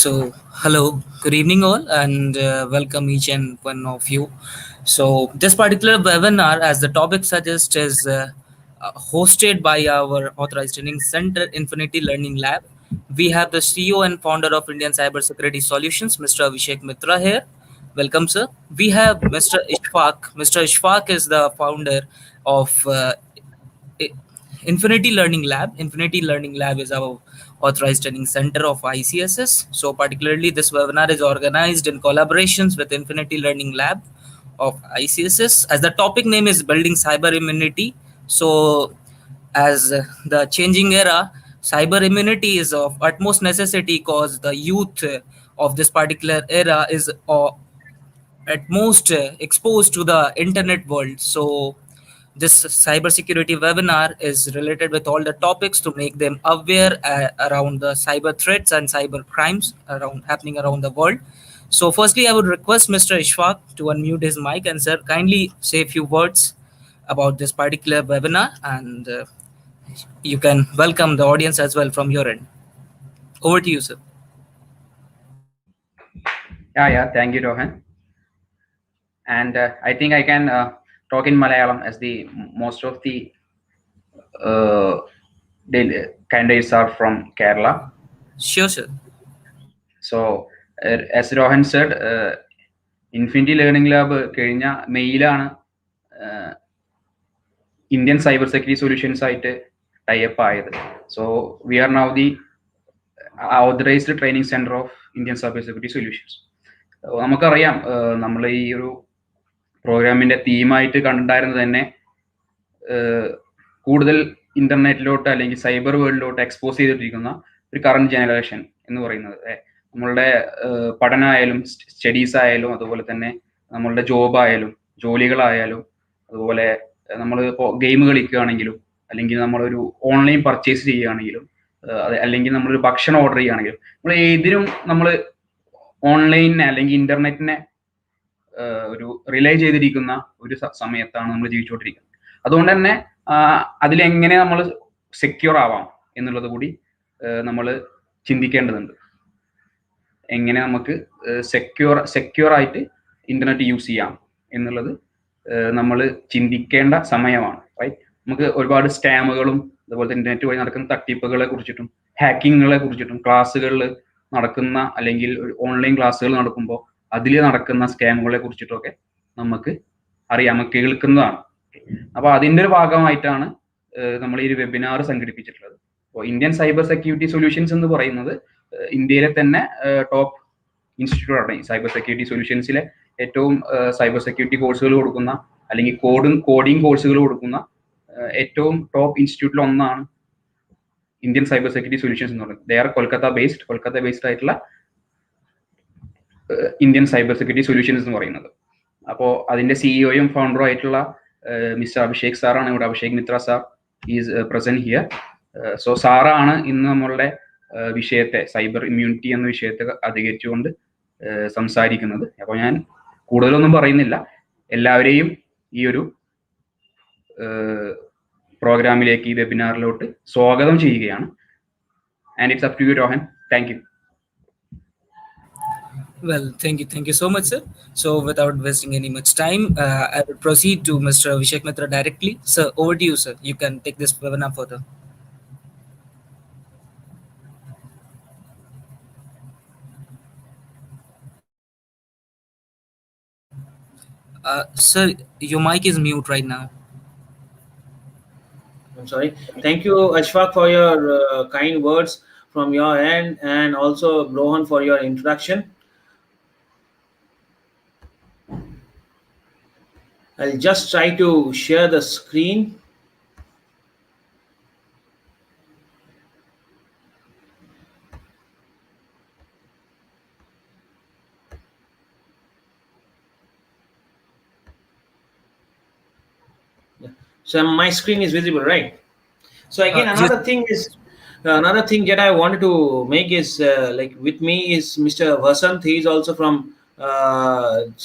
Hello, good evening, all, and welcome each and one of you. So, this particular webinar, as the topic suggests, is hosted by our authorized training center, Infinity Learning Lab. We have the CEO and founder of Indian Cybersecurity Solutions, Mr. Abhishek Mitra, here. Welcome, sir. We have Mr. Ishfaq. Mr. Ishfaq is the founder of I- Infinity Learning Lab. Infinity Learning Lab is our authorized training center of ICSS. So, particularly, this webinar is organized in collaborations with Infinity Learning Lab of ICSS. As the topic name is Building Cyber Immunity. So, as the changing era, cyber immunity is of utmost necessity because the youth of this particular era is at most exposed to the internet world. So this cybersecurity webinar is related with all the topics to make them aware around the cyber threats and cyber crimes around happening around the world. So firstly, I would request Mr. Ishfaq to unmute his mic and sir kindly say a few words about this particular webinar, and you can welcome the audience as well from your end. Over to you, sir. Yeah, thank you, Rohan. And I think I can talk in Malayalam as the most of the candidates are from Kerala. Sure, sir. So, as Rohan said, Infinity Learning Lab കഴിഞ്ഞ മെയിലാണ് Indian Cybersecurity Solutions ആയിട്ട് tie-up ആയത്. So, we are now the authorized training center of Indian Cybersecurity Solutions. നമുക്കറിയാം നമ്മൾ ഈ ഒരു പ്രോഗ്രാമിന്റെ തീമായിട്ട് കണ്ടിട്ടുണ്ടായിരുന്നത് തന്നെ കൂടുതൽ ഇന്റർനെറ്റിലോട്ട് അല്ലെങ്കിൽ സൈബർ വേൾഡിലോട്ട് എക്സ്പോസ് ചെയ്തിട്ടിരിക്കുന്ന ഒരു കറണ്ട് ജനറേഷൻ എന്ന് പറയുന്നത് നമ്മളുടെ പഠനമായാലും സ്റ്റഡീസ് ആയാലും അതുപോലെ തന്നെ നമ്മളുടെ ജോബായാലും ജോലികളായാലും അതുപോലെ നമ്മൾ ഇപ്പോൾ ഗെയിം കളിക്കുകയാണെങ്കിലും അല്ലെങ്കിൽ നമ്മളൊരു ഓൺലൈൻ പർച്ചേസ് ചെയ്യുകയാണെങ്കിലും അല്ലെങ്കിൽ നമ്മളൊരു ഭക്ഷണം ഓർഡർ ചെയ്യുകയാണെങ്കിലും നമ്മൾ ഏതിനും നമ്മൾ ഓൺലൈനിനെ അല്ലെങ്കിൽ ഇന്റർനെറ്റിനെ ഒരു റിലേ ചെയ്തിരിക്കുന്ന ഒരു സമയത്താണ് നമ്മൾ ജീവിച്ചുകൊണ്ടിരിക്കുന്നത്. അതുകൊണ്ട് തന്നെ അതിലെങ്ങനെ നമ്മൾ സെക്യൂർ ആവാം എന്നുള്ളത് കൂടി നമ്മൾ ചിന്തിക്കേണ്ടതുണ്ട്. എങ്ങനെ നമുക്ക് സെക്യൂർ ആയിട്ട് ഇന്റർനെറ്റ് യൂസ് ചെയ്യാം എന്നുള്ളത് നമ്മൾ ചിന്തിക്കേണ്ട സമയമാണ്. റൈറ്റ്, നമുക്ക് ഒരുപാട് സ്കാമുകളും അതുപോലെ തന്നെ ഇന്റർനെറ്റ് വഴി നടക്കുന്ന തട്ടിപ്പുകളെ കുറിച്ചിട്ടും ഹാക്കിങ്ങുകളെ കുറിച്ചിട്ടും ക്ലാസ്സുകളിൽ നടക്കുന്ന അല്ലെങ്കിൽ ഓൺലൈൻ ക്ലാസ്സുകൾ നടക്കുമ്പോൾ അതിൽ നടക്കുന്ന സ്കാമുകളെ കുറിച്ചിട്ടൊക്കെ നമുക്ക് അറിയാം, നമുക്ക് കേൾക്കുന്നതാണ്. അപ്പൊ അതിന്റെ ഒരു ഭാഗമായിട്ടാണ് നമ്മൾ ഈ ഒരു വെബിനാർ സംഘടിപ്പിച്ചിട്ടുള്ളത്. അപ്പോൾ ഇന്ത്യൻ സൈബർ സെക്യൂരിറ്റി സൊല്യൂഷൻസ് എന്ന് പറയുന്നത് ഇന്ത്യയിലെ തന്നെ ടോപ്പ് ഇൻസ്റ്റിറ്റ്യൂട്ട് ആണ്. സൈബർ സെക്യൂരിറ്റി സൊല്യൂഷൻസിലെ ഏറ്റവും സൈബർ സെക്യൂരിറ്റി കോഴ്സുകൾ കൊടുക്കുന്ന അല്ലെങ്കിൽ കോഡിംഗ് കോഴ്സുകൾ കൊടുക്കുന്ന ഏറ്റവും ടോപ്പ് ഇൻസ്റ്റിറ്റ്യൂട്ടിൽ ഒന്നാണ് ഇന്ത്യൻ സൈബർ സെക്യൂരിറ്റി സൊല്യൂഷൻസ് എന്ന് പറയുന്നത്. ദേ ആർ കൊൽക്കത്ത ബേസ്ഡ് ആയിട്ടുള്ള ഇന്ത്യൻ സൈബർ സെക്യൂരിറ്റി സൊല്യൂഷൻസ് എന്ന് പറയുന്നത്. അപ്പോൾ അതിന്റെ സിഇഒയും ഫൗണ്ടറും ആയിട്ടുള്ള മിസ്റ്റർ അഭിഷേക് സാറാണ് ഇവിടെ. Abhishek Mitra sir is present here. So സാറാണ് ഇന്ന് നമ്മളുടെ വിഷയത്തെ, സൈബർ ഇമ്മ്യൂണിറ്റി എന്ന വിഷയത്തെ അധികരിച്ചുകൊണ്ട് സംസാരിക്കുന്നത്. അപ്പോൾ ഞാൻ കൂടുതലൊന്നും പറയുന്നില്ല, എല്ലാവരെയും ഈ ഒരു പ്രോഗ്രാമിലേക്ക്, ഈ വെബിനാറിലോട്ട് സ്വാഗതം ചെയ്യുകയാണ്. And it's up to you, Rohan. Thank you. Well, thank you so much, sir. So, without wasting any much time, I will proceed to Mr. Abhishek Mitra directly. Sir, over to you, sir. You can take this webinar further. Sir, your mic is mute right now. I'm sorry. Thank you, Ashfaq, for your kind words from your end, and also Rohan for your introduction. I'll just try to share the screen. So my screen is visible, right? So again, another thing that I wanted to make is like with me is Mr. Vasant. He is also from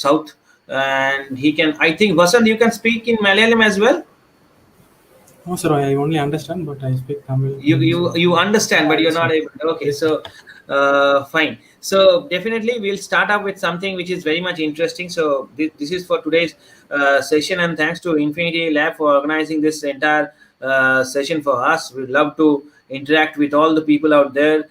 South, and he can. I think Vasant, you can speak in Malayalam as well. No, sir, I only understand, but I speak Tamil. You understand, but you're not Yes, able to. Okay, yes, so fine. So definitely we'll start up with something which is very much interesting. So this is for today's session, and thanks to Infinity Lab for organizing this entire session for us. We'd love to interact with all the people out there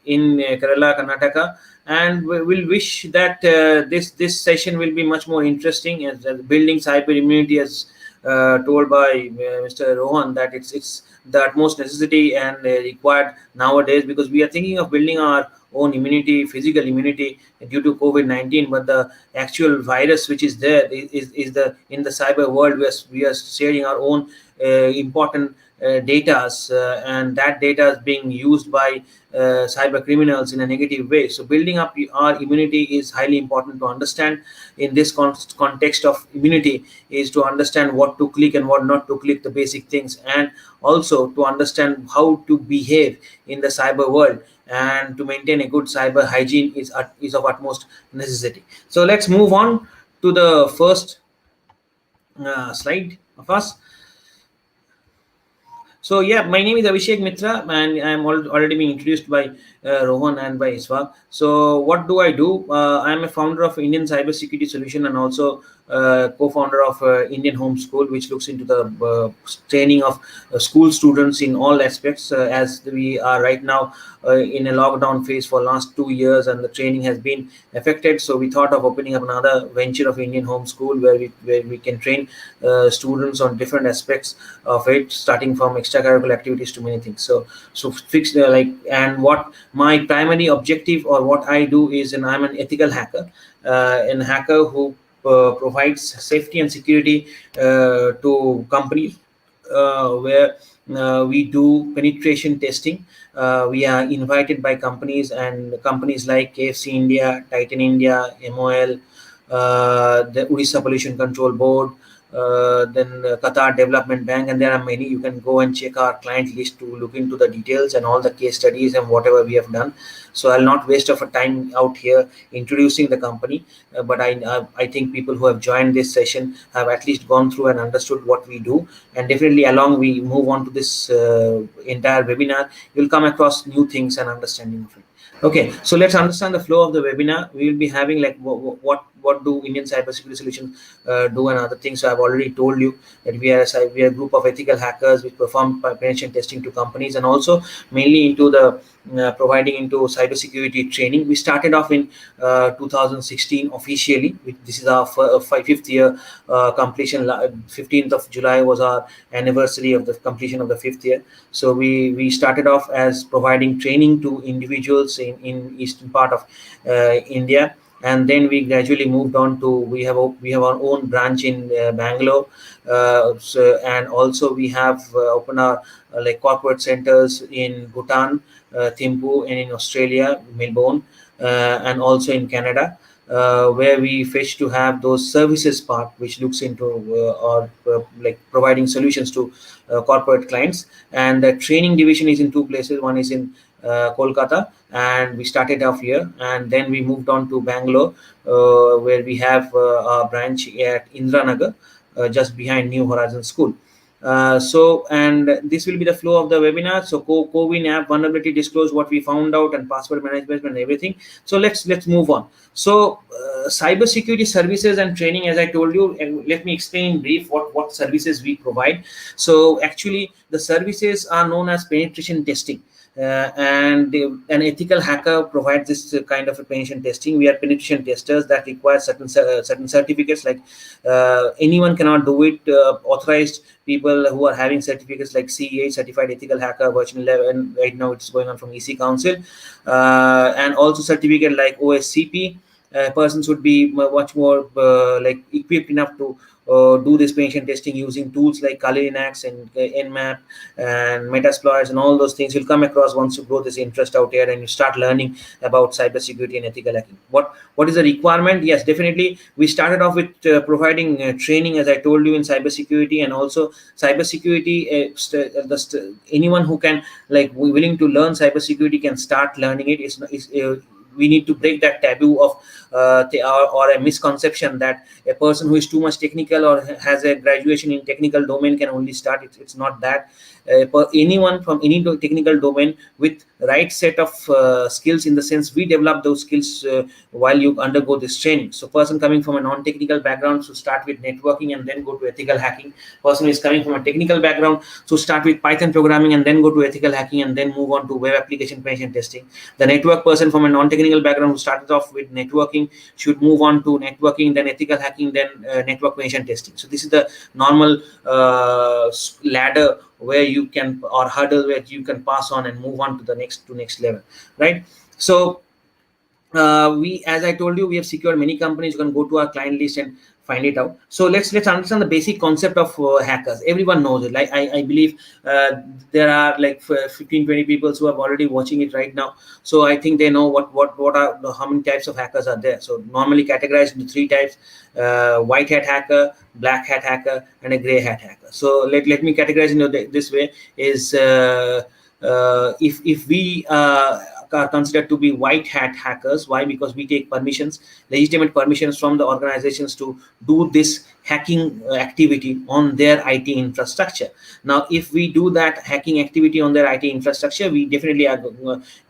in Kerala, Karnataka, and we'll wish that this session will be much more interesting as building cyber immunity, as told by Mr. Rohan, that it's the utmost necessity and required nowadays, because we are thinking of building our own immunity, physical immunity due to COVID-19, but the actual virus which is there is the in the cyber world. We are sharing our own important data, and that data is being used by cyber criminals in a negative way. So building up our immunity is highly important to understand. In this context of immunity is to understand what to click and what not to click, the basic things, and also to understand how to behave in the cyber world, and to maintain a good cyber hygiene is of utmost necessity. So let's move on to the first slide of us. So yeah, my name is Abhishek Mitra, and I'm already being introduced by Rohan and by Iswag. So what do I do? I'm a founder of Indian Cybersecurity Solution, and also co-founder of Indian Home School, which looks into the training of school students in all aspects. As we are right now in a lockdown phase for last 2 years, and the training has been affected. So we thought of opening up another venture of Indian Home School, where we can train students on different aspects of it, starting from extracurricular activities to many things. So fixed and what my primary objective or what I do is, and I'm an ethical hacker, an hacker who provides safety and security to companies, where we do penetration testing. We are invited by companies, and companies like KFC India, Titan India, MOL, the Odisha Pollution Control Board, then Qatar Development Bank, and there are many. You can go and check our client list to look into the details and all the case studies and whatever we have done. So I'll not waste of a time out here introducing the company, but I think people who have joined this session have at least gone through and understood what we do, and definitely along we move on to this entire webinar, you'll come across new things and understanding of it. Okay, so let's understand the flow of the webinar. We will be having like what do Indian Cybersecurity Solutions do and other things. So I've already told you that we are a group of ethical hackers which perform penetration testing to companies, and also mainly into the providing into cybersecurity training. We started off in 2016 officially. This is our fifth year completion. 15th of July was our anniversary of the completion of the fifth year. So we started off as providing training to individuals in eastern part of India, and then we gradually moved on to we have our own branch in Bangalore, and also we have opened our like corporate centers in Bhutan, Thimphu, and in Australia, Melbourne, and also in Canada, where we wish to have those services part, which looks into or like providing solutions to corporate clients. And the training division is in two places. One is in Kolkata, and we started off here, and then we moved on to Bangalore, where we have our branch at Indranagar, just behind New Horizon School. And this will be the flow of the webinar. So CoWIN app vulnerability disclose what we found out, and password management and everything. So let's move on. So cybersecurity services and training, as I told you, and let me explain in brief what services we provide. So actually the services are known as penetration testing. And an ethical hacker provides this kind of a penetration testing. We are penetration testers that require certain certificates. Like anyone cannot do it. Authorized people who are having certificates like CEA, Certified Ethical Hacker version 11. Right now it's going on from EC Council, and also certificate like OSCP. Persons would be much more like equipped enough to do this penetration testing using tools like Kalinax and Nmap and Metasploits, and all those things you'll come across once you grow this interest out here and you start learning about cybersecurity and ethical hacking. What is the requirement? Yes, definitely. We started off with providing training, as I told you, in cybersecurity, and also cybersecurity. Anyone who can like willing to learn cybersecurity can start learning it. we need to break that taboo of or a misconception that a person who is too much technical or has a graduation in technical domain can only start. It's not that. Anyone from any technical domain with right set of skills, in the sense we develop those skills while you undergo this training. So person coming from a non-technical background to start with networking and then go to ethical hacking. Person is coming from a technical background to start with Python programming and then go to ethical hacking and then move on to web application penetration testing. The network person from a non-technical background who started off with networking should move on to networking, then ethical hacking, then network penetration testing. So this is the normal ladder where you can, or hurdle where you can pass on and move on to the next level, right? So we, as I told you, we have secured many companies. You can go to our client list and find it out. So let's understand the basic concept of hackers. Everyone knows it. Like I believe there are like 15-20 people who are already watching it right now. So I think they know what are how many types of hackers are there. So normally categorized into 3 types: white hat hacker, black hat hacker, and a gray hat hacker. So let me categorize into this way: is if we are considered to be white hat hackers. Why? Because we take permissions, legitimate permissions from the organizations to do this hacking activity on their IT infrastructure. Now, if we do that hacking activity on their IT infrastructure, we definitely are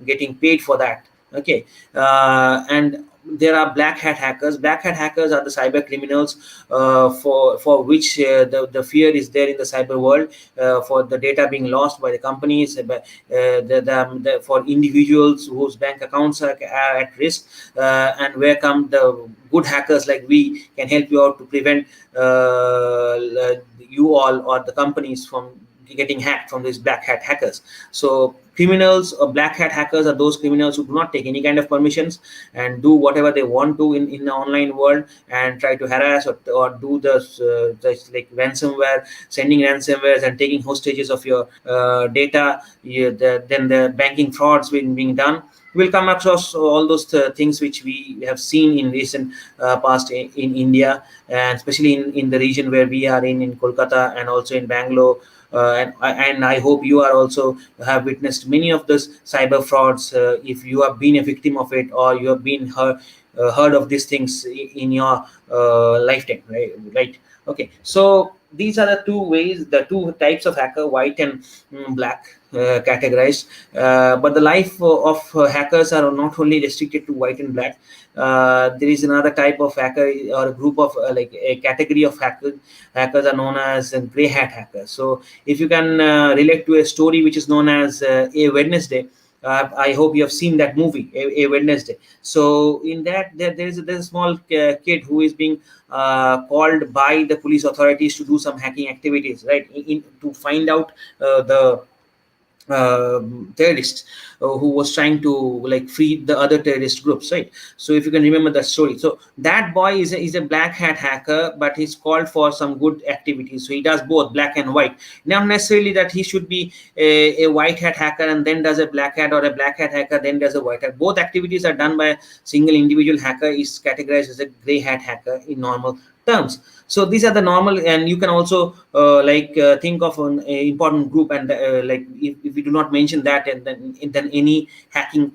getting paid for that. Okay, and there are black hat hackers. Black hat hackers are the cyber criminals for which the fear is there in the cyber world, for the data being lost by the companies, for individuals whose bank accounts are at risk, and where come the good hackers like we can help you out to prevent you all or the companies from getting hacked from these black hat hackers. So criminals or black hat hackers are those criminals who do not take any kind of permissions and do whatever they want to in the online world and try to harass or do the like ransomware, sending ransomwares and taking hostages of your data. Then the banking frauds being done. We'll come across all those things which we have seen in recent past in India, and especially in the region where we are in Kolkata and also in Bangalore. And I hope you are also have witnessed many of those cyber frauds. If you have been a victim of it, or you have been heard of these things in your lifetime, right? Okay, so these are the two types of hacker, white and black, categorized. But the life of hackers are not only restricted to white and black. There is another type of hacker, or a group of like a category of hackers are known as gray hat hackers. So if you can relate to a story which is known as A Wednesday, I hope you have seen that movie, A Wednesday. So in that, there's a small kid who is being called by the police authorities to do some hacking activities, right? To find out the terrorist who was trying to like free the other terrorist groups, right? So if you can remember that story, so that boy is a black hat hacker, but he's called for some good activities. So he does both black and white. Not necessarily that he should be a white hat hacker and then does a black hat, or a black hat hacker then does a white hat. Both activities are done by a single individual hacker, is categorized as a gray hat hacker in normal terms. So these are the normal, and you can also think of an important group, and like if we do not mention that, and then any hacking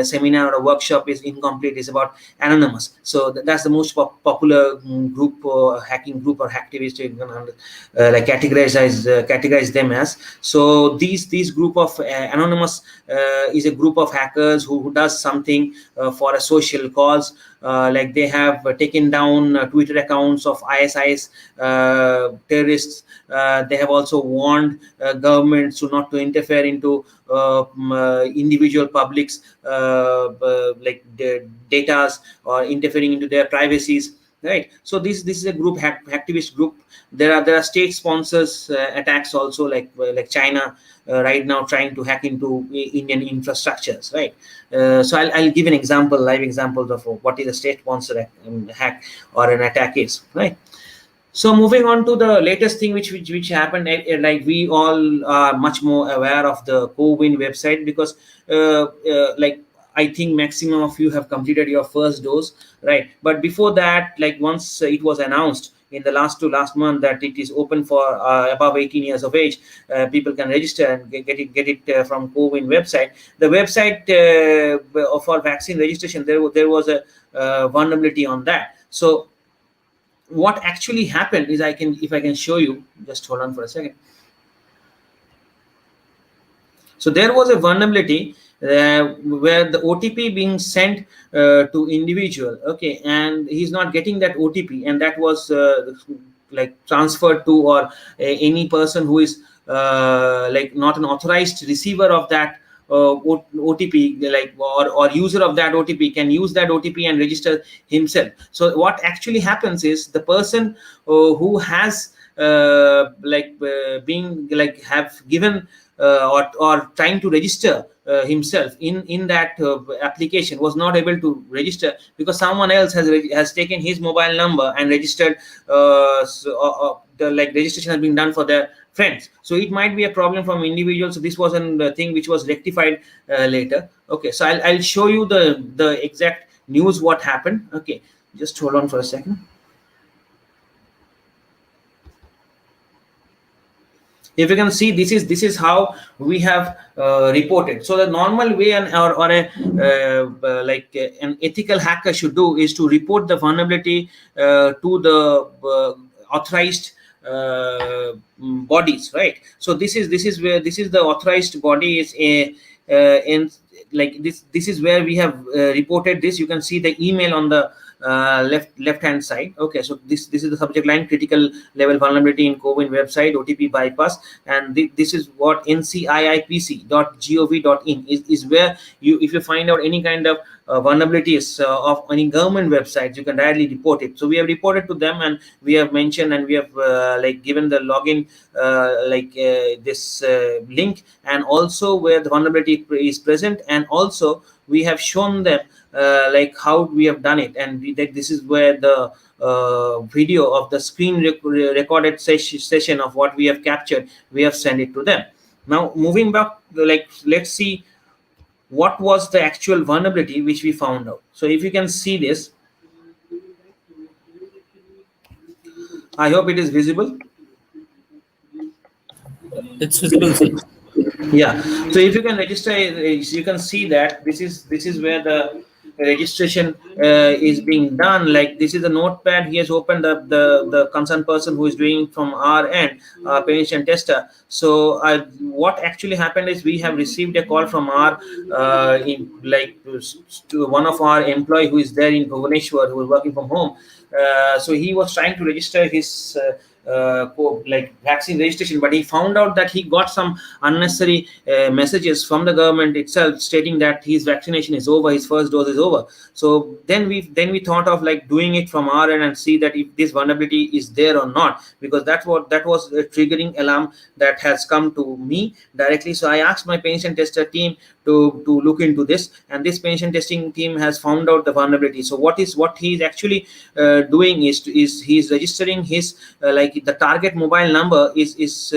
seminar or workshop is incomplete. Is about anonymous. So that's the most popular group, hacking group or hacktivist you can like categorize them as. So these group of anonymous is a group of hackers who does something for a social cause. Like they have taken down Twitter accounts of ISIS terrorists. They have also warned governments not to interfere into individual publics like their datas, or interfering into their privacies, right? So this is a group, activist group. There are state sponsors attacks also, like China right now trying to hack into Indian infrastructures, right? So I'll give an example, live examples of what is a state sponsored hack or an attack is, right? So moving on to the latest thing which happened, like we all are much more aware of the CoWIN website, because like I think maximum of you have completed your first dose, right? But before that, like once it was announced, in the last month that it is open for above 18 years of age. People can register and get it from CoWIN website. The website for vaccine registration, there was a vulnerability on that. So what actually happened is, if I can show you, just hold on for a second. So there was a vulnerability where the OTP being sent to individual, okay, and he's not getting that OTP, and that was like transferred to or any person who is like not an authorized receiver of that OTP, like or user of that OTP can use that OTP and register himself. So what actually happens is the person who has being like have given or trying to register himself in that application was not able to register because someone else has taken his mobile number and registered. The registration has been done for their friends. So it might be a problem from individuals. So this wasn't the thing which was rectified later. Okay, so I'll show you the exact news what happened. Okay, just hold on for a second. If you can see, this is how we have reported. So the normal way an ethical hacker should do is to report the vulnerability to the authorized bodies, right? So this is the authorized body is in like this is where we have reported this. You can see the email on the left hand side. Okay, so this is the subject line: critical level vulnerability in CoWIN website, OTP bypass. And this is what nciipc.gov.in is where if you find out any kind of vulnerabilities of any government websites, you can directly report it. So we have reported to them, and we have mentioned, and we have given the login this link, and also where the vulnerability is present, and also we have shown them how we have done it. And this is where the video of the screen recorded session of what we have captured, we have sent it to them. Now moving back, let's see what was the actual vulnerability which we found out. So if you can see this, I hope it is visible. It's visible, sir. Yeah, so if you can register, you can see that this is where the registration is being done. Like this is a notepad. He has opened up the concerned person who is doing from our end, penetration tester. So what actually happened is we have received a call from our to one of our employee who is there in Bhubaneswar, who is working from home. So he was trying to register his vaccine registration, but he found out that he got some unnecessary messages from the government itself stating that his vaccination is over, his first dose is over. So then we thought of doing it from our end and see that if this vulnerability is there or not, because that was a triggering alarm that has come to me directly. So I asked my penetration tester team to look into this, and this penetration testing team has found out the vulnerability. So what he's actually doing is he's registering his the target mobile number is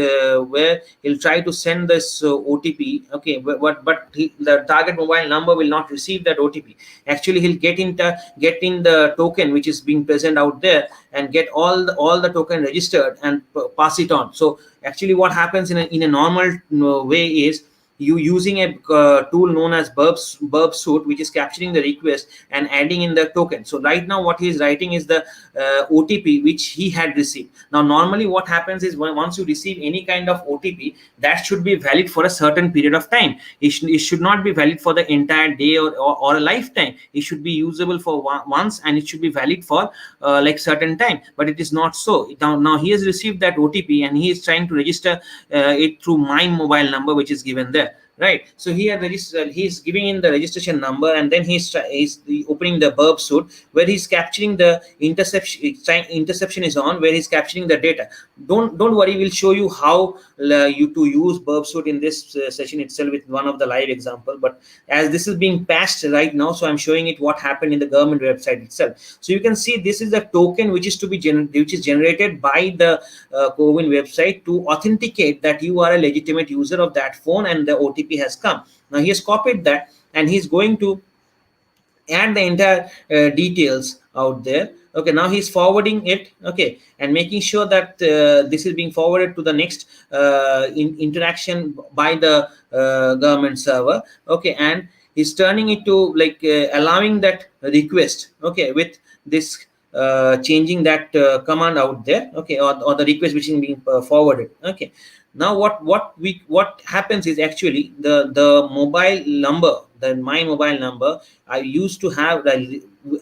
where he'll try to send this OTP. Okay, but the target mobile number will not receive that OTP. Actually, he'll get in the token which is being present out there and get all the token registered and pass it on. So actually, what happens in a normal way is you using a tool known as burp suit, which is capturing the request and adding in the token. So right now what he is writing is the OTP which he had received. Now normally what happens is once you receive any kind of OTP, that should be valid for a certain period of time. It should not be valid for the entire day or a lifetime. It should be usable for once, and it should be valid for certain time. But it is not so. Now he has received that OTP and he is trying to register it through my mobile number which is given there. Right, so he had registered. He's giving in the registration number, and then he's opening the burp suit where he's capturing the interception is on, where he's capturing the data. Don't worry, we'll show you how you to use burp suit in this session itself with one of the live example. But as this is being patched right now, so I'm showing it what happened in the government website itself. So you can see this is the token which is generated by the CoWIN website to authenticate that you are a legitimate user of that phone and the OTP has come. Now he has copied that and he's going to and the entire details out there. Okay, now he's forwarding it, okay, and making sure that this is being forwarded to the next interaction by the government server. Okay, and he's turning it to like allowing that request, okay, with this changing that command out there, okay, or the request which is being forwarded. Okay, now what happens is actually the mobile number, my mobile number, I used to have,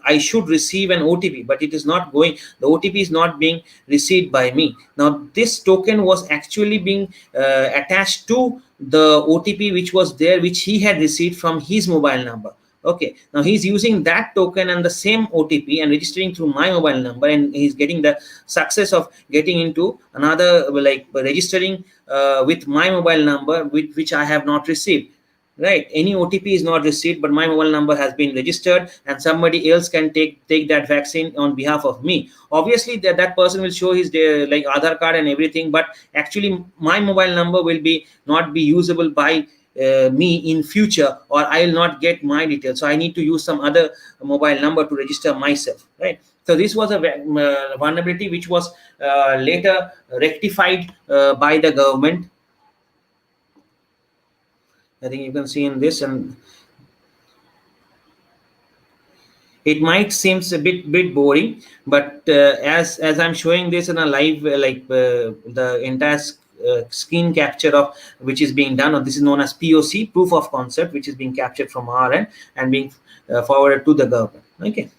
I should receive an OTP, but it is not going, the OTP is not being received by me. Now this token was actually being attached to the OTP which was there, which he had received from his mobile number. Okay, now he's using that token and the same OTP and registering through my mobile number, and he's getting the success of getting into another, like registering with my mobile number, which I have not received. Right, any OTP is not received, but my mobile number has been registered, and somebody else can take that vaccine on behalf of me. Obviously that person will show his like Aadhaar card and everything, but actually my mobile number will be not be usable by me in future, or I will not get my details, so I need to use some other mobile number to register myself, right? So this was a vulnerability which was later rectified by the government. I think you can see in this, and it might seems a bit boring, but as I'm showing this in a live, the entire screen capture of which is being done, or this is known as POC, proof of concept, which is being captured from our end and being forwarded to the government. Okay.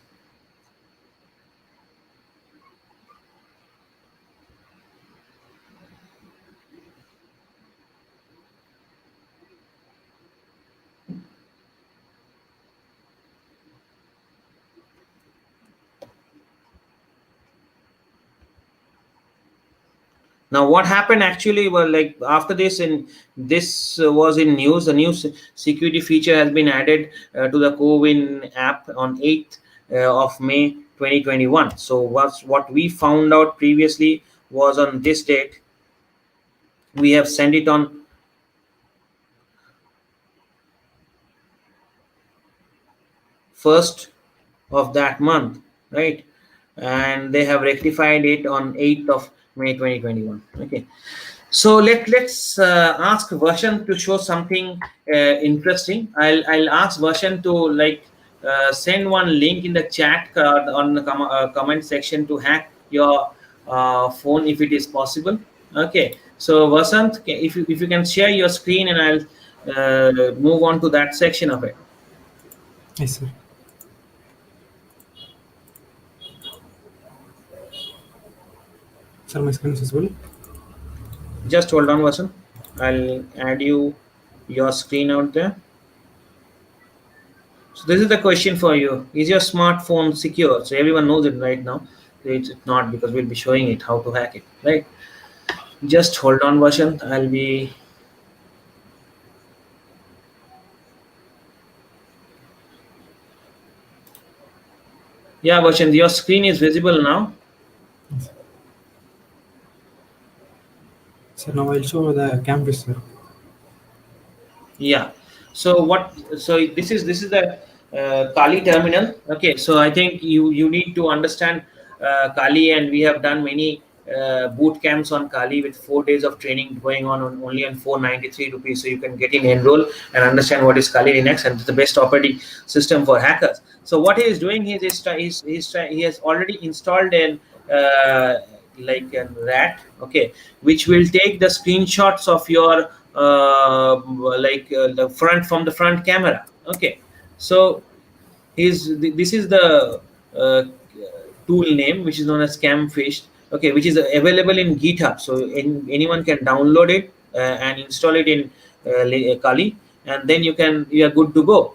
Now what happened actually, well, like after this, and this was in news, a new security feature has been added to the CoWIN app on 8th of May 2021. So what we found out previously was on this date, we have sent it on 1st of that month, right? And they have rectified it on 8th of May 2021. Okay, so let's ask Varshan to show something interesting. I'll ask Varshan to like send one link in the chat on the comment section to hack your phone if it is possible. Okay, so Vasant, if you can share your screen, and I'll move on to that section of it. Yes, sir. Sir, my screen is visible. Just hold on, Vasan. I'll add your screen out there. So this is the question for you. Is your smartphone secure? So everyone knows it right now. It's not, because we'll be showing it how to hack it, right? Just hold on, Vasan. I'll be... Yeah, Vasan, your screen is visible now. Yes. So now I'll show the campus, sir. Yeah. So this is the Kali terminal. Okay. So I think you need to understand Kali, and we have done many boot camps on Kali with 4 days of training going on only on 493 rupees. So you can get in, enroll, and understand what is Kali Linux, and it's the best operating system for hackers. So what he is doing is he has already installed an like a rat, okay, which will take the screenshots of your the front, from the front camera. Okay, so this is the tool name, which is known as Scamfish, okay, which is available in GitHub. So anyone can download it and install it in Kali, and then you are good to go.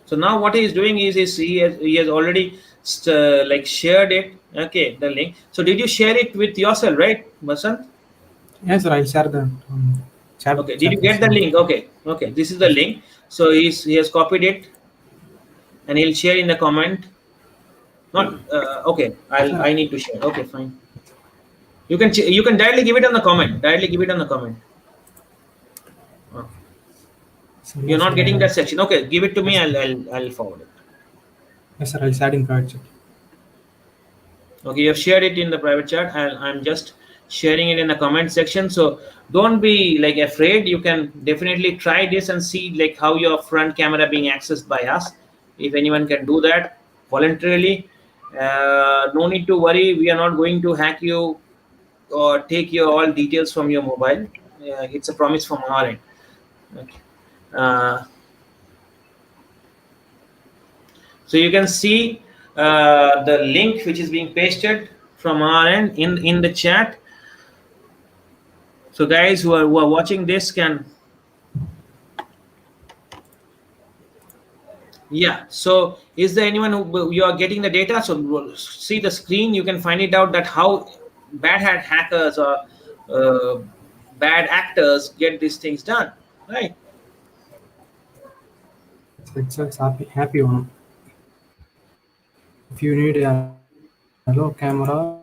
So now what he is doing is he has already like shared it, okay, the link. So did you share it with yourself, right, Vasant? Yes, sir. I'll share the chat. Okay, did you get the link? Okay, this is the link. So he has copied it, and he'll share in the comment. Not okay, I need to share. Okay, fine. You can directly give it on the comment. Okay. Sir, You're no, not sir, getting that section. Okay, give it to me. Yes, I'll forward it. yes, sir. I'll share in private chat. Okay, you've shared it in the private chat, and I'm just sharing it in the comment section. So don't be like afraid. You can definitely try this and see like how your front camera being accessed by us. If anyone can do that voluntarily, no need to worry. We are not going to hack you or take your all details from your mobile. It's a promise from our end. Okay. Uh, so you can see the link which is being pasted from our end in the chat. So guys who are watching this can, yeah. So is there anyone who you are getting the data? So see the screen. You can find it out that how bad hat hackers or bad actors get these things done, right? It's happy one. If you need a low camera,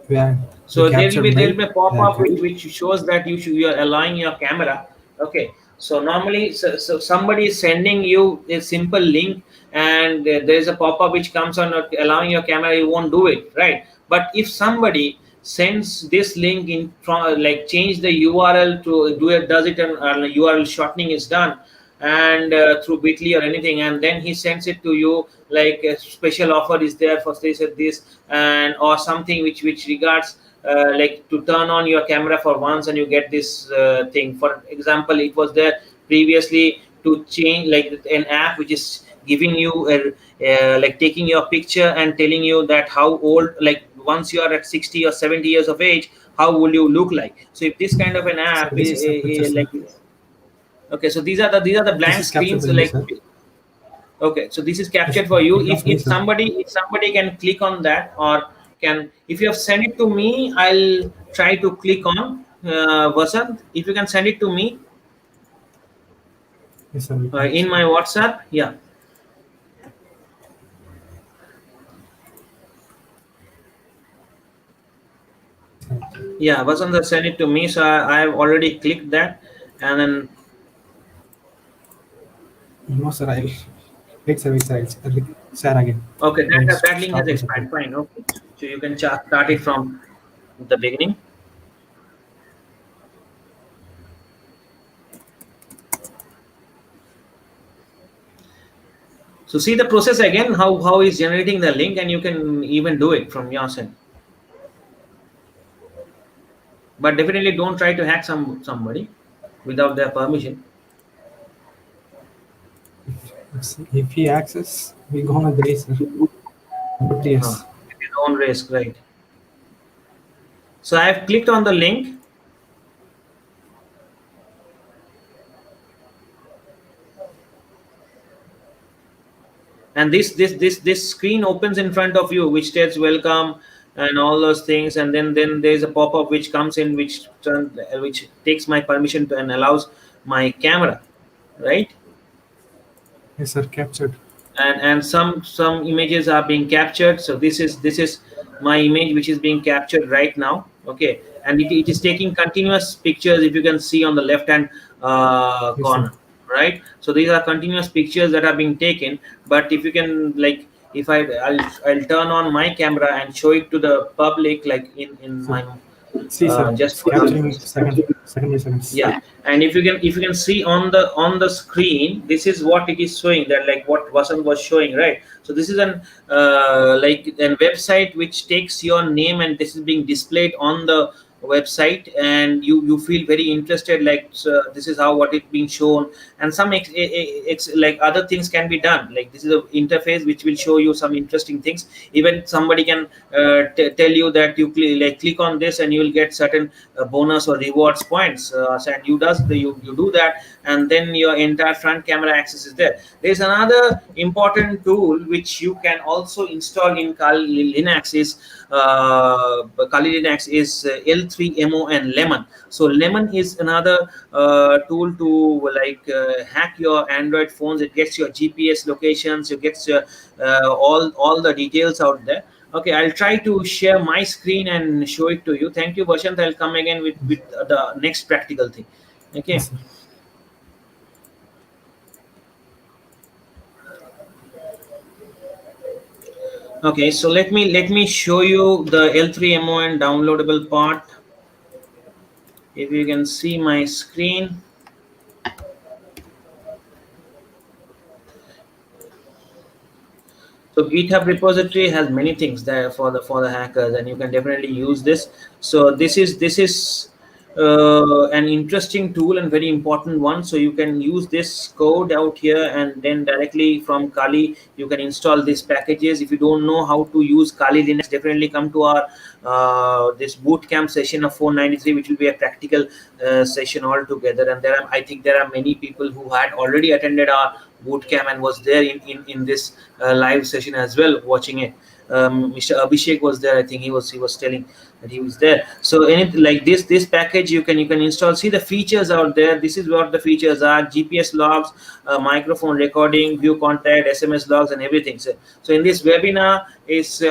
we captured by So there will be a that pop-up video. which shows that you are allowing your camera. Okay. So normally, so somebody is sending you a simple link, and there is a pop-up which comes on allowing your camera. You won't do it, right? But if somebody sends this link in from like change the URL to do it, does it, and URL shortening is done, and through Bitly or anything, and then he sends it to you like a special offer is there for this at this, and or something which regards like to turn on your camera for once and you get this thing. For example, it was there previously to change like an app which is giving you like taking your picture and telling you that how old, like once you are at 60 or 70 years of age, how will you look like. So if this kind of an Sir, app this is a picture, sir. like, okay, so these are the This blank is captured screens by me, like, sir. okay, so this is Yes, captured for you. it if was me, if sir. somebody can click on that, or can, if you have sent it to me, I'll try to click on Vasant, if you can send it to me Yes, sir. We can in share. my WhatsApp. Yeah, yeah, Vasant has sent it to me, so I have already clicked that, and then No, sir. Wait, sir. Wait, sir. I'll share again. okay, I'll that link has stop this expired. again. Fine, okay, so you can start it from the beginning. So see the process again, how is generating the link, and you can even do it from your side. But definitely don't try to hack somebody without their permission. If he access, we gonna die, sir. But yes. At your own risk, right? So I have clicked on the link, and this screen opens in front of you, which states welcome and all those things, and then there's a pop-up which comes in, which takes my permission to and allows my camera, right? Yes, sir. Captured. And some images are being captured. So this is my image which is being captured right now. Okay, and it is taking continuous pictures, if you can see on the left hand Yes, sir. corner, right? So these are continuous pictures that are being taken. But if you can, like, if I'll turn on my camera and show it to the public, like in my See, sir. just It's for capturing second by seconds. yeah. And if you can see on the screen, this is what it is showing, that like what Vasant was showing, right? So this is an like a website which takes your name, and this is being displayed on the website, and you feel very interested, like, so this is how what it being shown. And some like other things can be done, like this is a interface which will show you some interesting things. Even somebody can tell you that you click on this and you will get certain bonus or rewards points, and you do that, and then your entire front camera access is there. There's another important tool which you can also install in Kali Linux is L3MO Lemon. So Lemon is another tool to like hack your Android phones. It gets your GPS locations, it gets your all the details out there. Okay, I'll try to share my screen and show it to you. Thank you, Bashant. I'll come again with the next practical thing. Okay. Yes, sir. Okay, so let me show you the L3MON downloadable part. If you can see my screen. So GitHub repository has many things there for the hackers, and you can definitely use this. So this is an interesting tool and very important one. So you can use this code out here, and then directly from Kali you can install these packages. If you don't know how to use Kali Linux, definitely come to our this bootcamp session of 493, which will be a practical session altogether. And I think there are many people who had already attended our bootcamp and was there in this live session as well, watching it. Mr. Abhishek was there. I think he was telling that he was there. So anything like this package you can install. See the features out there. This is what the features are: GPS logs, microphone recording, view contact, SMS logs, and everything. So in this webinar,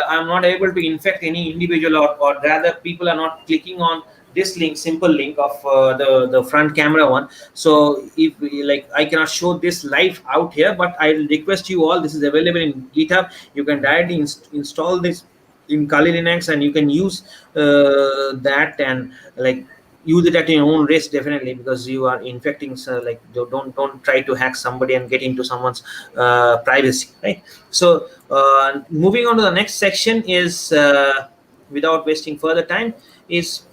I'm not able to infect any individual, or rather people are not clicking on this link, simple link of the front camera one. So if like I cannot show this live out here, but I'll request you all, this is available in GitHub. You can directly install this in Kali Linux, and you can use that, and like use it at your own risk, definitely, because you are infecting. So like don't try to hack somebody and get into someone's privacy, right? So moving on to the next section is, without wasting further time, is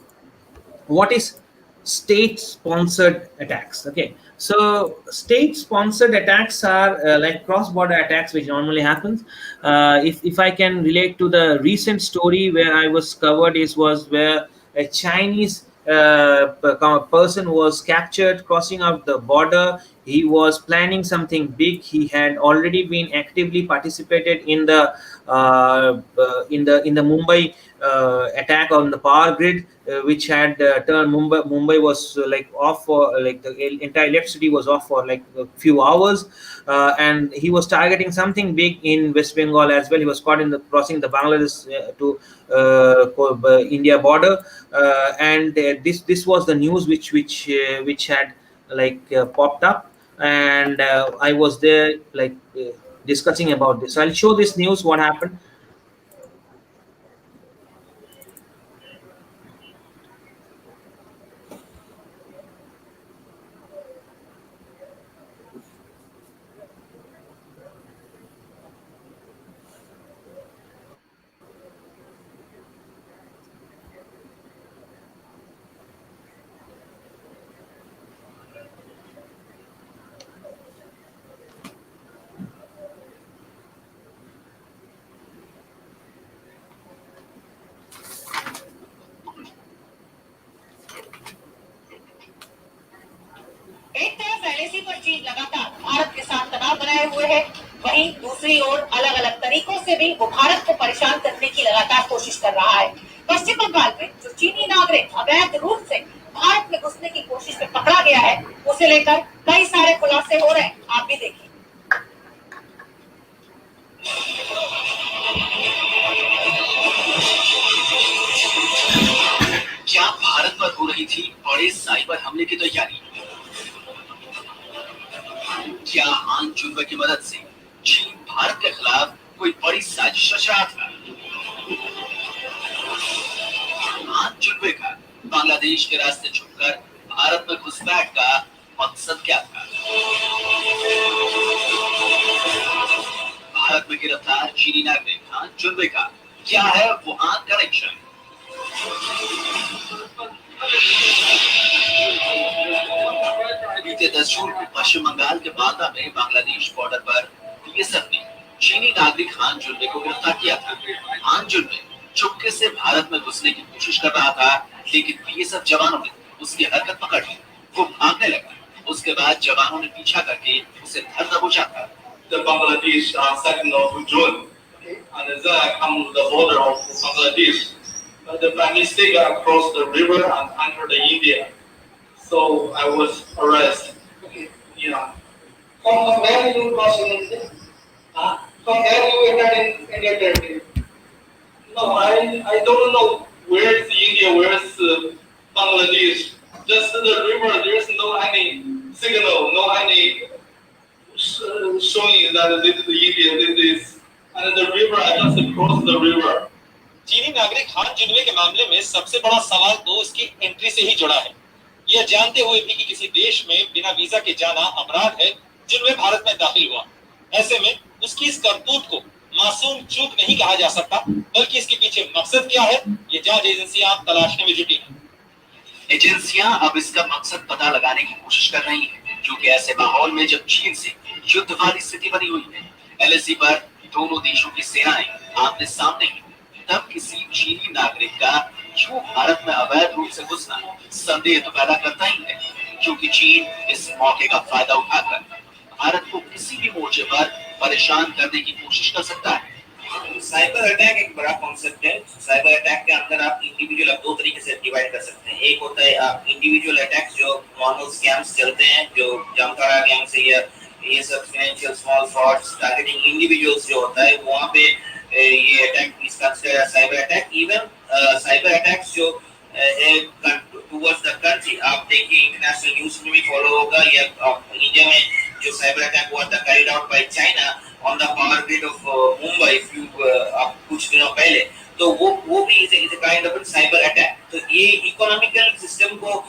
what is state sponsored attacks. Okay, so state sponsored attacks are like cross border attacks, which normally happens. If I can relate to the recent story where I was covered, was where a Chinese person was captured crossing out the border. He was planning something big. He had already been actively participated in the in the Mumbai attack on the power grid, which had turned Mumbai was like off for like the entire electricity was off for like a few hours, and he was targeting something big in West Bengal as well. He was caught in the crossing the Bangladesh to India border, and this was the news which had like popped up, and I was there like discussing about this. So I'll show this news what happened. एक तरफ LAC पर चीन लगातार भारत के साथ तनाव बनाए हुए है, वहीं दूसरी ओर अलग अलग तरीकों से भी वो भारत को परेशान करने की लगातार कोशिश कर रहा है। पश्चिम बंगाल में जो चीनी नागरिक अवैध रूप से भारत में घुसने की कोशिश में पकड़ा गया है, उसे लेकर कई सारे खुलासे हो रहे हैं। आप भी देखिए। क्या भारत पर हो रही थी बड़े साइबर हमले की तैयारी? क्या हान जुनवे की मदद से चीन भारत के खिलाफ कोई बड़ी साजिश रच रहा था? हान जुनवे का बांग्लादेश के रास्ते छुपकर भारत में घुसपैठ का मकसद क्या था? भारत में गिरफ्तार चीनी नागरिक हान जुनवे का क्या है वुहान कनेक्शन? बीते 10 जून को पश्चिम बंगाल के मालदा में बांग्लादेश बॉर्डर पर बीएसएफ ने चीनी नागरिक हान जुनवे को गिरफ्तार किया था। हान जुनवे चुपके से भारत में घुसने की कोशिश कर रहा था, लेकिन बीएसएफ जवानों ने उसकी हरकत पकड़ ली। वो भागने लगा। उसके बाद जवानों ने पीछा करके उसे धर दबोचा था। The Bangladesh 2nd of June, and then I come to the border of Bangladesh. The by mistake I crossed the river and entered India. So I was arrested. Okay. Yeah. From where you crossed in India? From where you entered in India territory? No, I don't know where is India, where is Bangladesh. Just the river. There is no any signal, no any showing that this is India. This is and the river, I just crossed the river. चीनी नागरिक हान जुनवे के मामले में सबसे बड़ा सवाल तो उसकी एंट्री से ही जुड़ा है। यह जानते हुए भी कि किसी देश में बिना वीजा के जाना अपराध है, जुनवे भारत में दाखिल हुआ। ऐसे में उसकी इस करतूत को मासूम चूक नहीं कहा जा सकता, बल्कि इसके पीछे मकसद क्या है, ये जांच एजेंसियां तलाशने में जुटी हैं। एजेंसियां अब इसका मकसद पता लगाने की कोशिश कर रही हैं, क्योंकि ऐसे माहौल में जब चीन से युद्ध वाली स्थिति बनी हुई है, एलएसी पर दोनों देशों की सेनाएं आमने सामने हैं, तब किसी चीनी नागरिक का क्यों भारत में अवैध रूप से घुसना संदेह तो पैदा करता ही है, क्योंकि चीन इस मौके का फायदा उठाकर भारत को किसी भी मोर्चे पर परेशान करने की कोशिश कर सकता है। साइबर अटैक एक बड़ा कॉन्सेप्ट है। साइबर अटैक के अंदर आप इंडिविजुअल दो तरीके से डिवाइड कर सकते हैं। एक होता है आप इंडिविजुअल अटैक, जो नॉर्मल स्कैम्स चलते हैं, जो जामताड़ा गैंग से या ये सब financial small frauds targeting individuals जो होता है, वहाँ पे ये attack is considered as cyber attack. Even cyber attacks जो है टुवर्ड्स द कंट्री, आप देखिए इंटरनेशनल न्यूज़ में भी फॉलो होगा, या इंडिया में जो साइबर अटैक हुआ था carried out by China on the power grid of Mumbai आप कुछ दिनों पहले, तो वो भी is a kind of cyber attack. तो ये इकोनॉमिकल सिस्टम को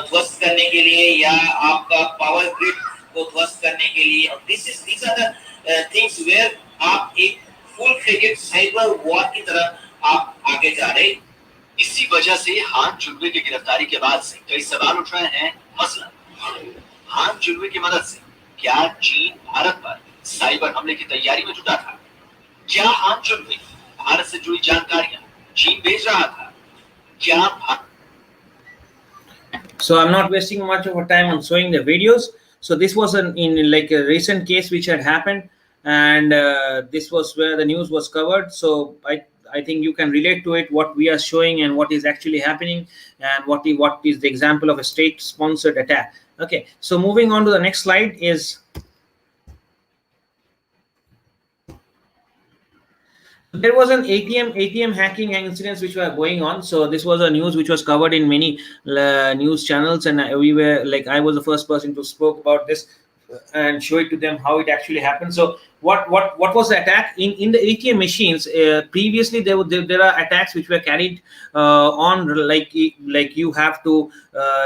ध्वस्त करने के लिए या आपका पावर ग्रिड को ध्वस्त करने के लिए, these are the things where आप एक फुल फ्लेजेड साइबर वॉर की तरह आप आगे जा रहे। इसी वजह से हान जुनवे की गिरफ्तारी के बाद से कई सवाल उठ रहे हैं। मसलन हान जुनवे की मदद से क्या चीन भारत पर साइबर हमले की तैयारी में जुटा था? क्या हान जुनवे भारत से जुड़ी जानकारियां चीन भेज रहा था? क्या So I'm not wasting much of our time on showing the videos. So this was in like a recent case which had happened, and this was where the news was covered. So I think you can relate to it, what we are showing and what is actually happening, and what is the example of a state sponsored attack. Okay, so moving on to the next slide is there was an ATM hacking incidents which were going on. So this was a news which was covered in many news channels, and we were like, I was the first person to spoke about this and show it to them how it actually happened. So what was the attack in the ATM machines? Previously there are attacks which were carried on like you have to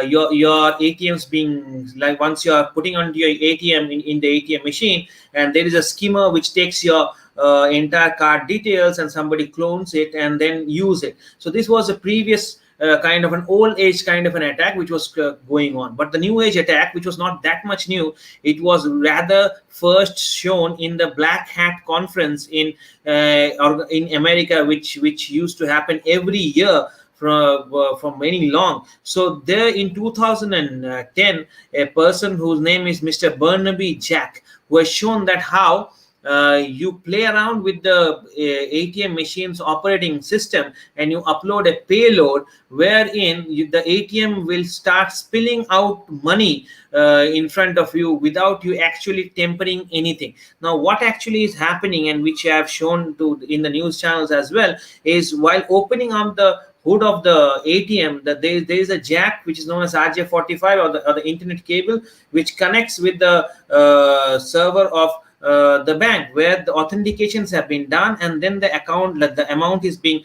your ATMs being like, once you are putting on your ATM in the ATM machine, and there is a skimmer which takes your entire card details and somebody clones it and then use it. So this was a previous kind of an old age kind of an attack which was going on. But the new age attack, which was not that much new, it was rather first shown in the Black Hat conference in America, which used to happen every year from many long. So there in 2010, a person whose name is Mr. Barnaby Jack, who has shown that how you play around with the ATM machine's operating system and you upload a payload wherein the ATM will start spilling out money in front of you without you actually tempering anything. Now what actually is happening, and which I have shown in the news channels as well, is while opening up the hood of the ATM, that there is a jack which is known as RJ45 or the internet cable, which connects with the server of the bank, where the authentications have been done, and then the amount is being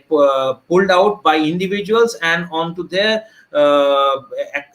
pulled out by individuals, and onto their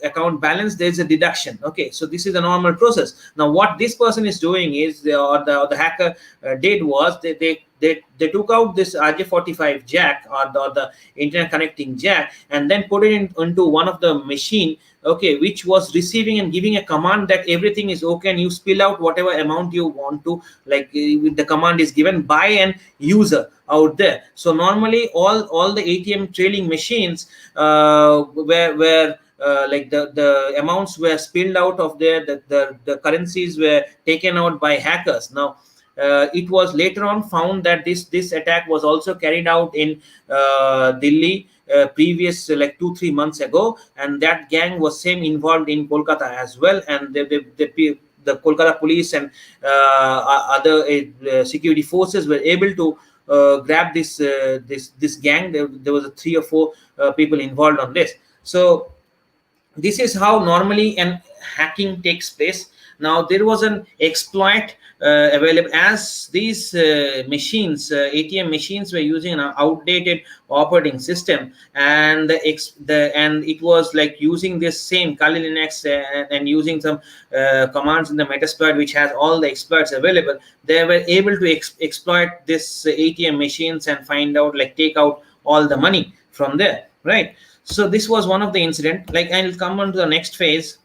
account balance there is a deduction. Okay, so this is a normal process. Now what this person is doing is the hacker did was they took out this RJ45 jack or the internet connecting jack, and then put it into one of the machine, okay, which was receiving and giving a command that everything is okay and you spill out whatever amount you want to, like the command is given by an user out there. So normally all the ATM trailing machines where like the amounts were spilled out of there, the currencies were taken out by hackers. Now it was later on found that this attack was also carried out in Delhi previous like 2-3 months ago, and that gang was same involved in Kolkata as well, and the Kolkata police and other security forces were able to grab this gang. There was 3 or 4 people involved on this. So this is how normally an hacking takes place. Now there was an exploit available, as these machines, ATM machines, were using an outdated operating system, and and it was like using this same Kali Linux and using some commands in the Metasploit, which has all the exploits available. They were able to exploit this ATM machines and find out, like, take out all the money from there, right? So this was one of the incident. Like, I'll come on to the next phase.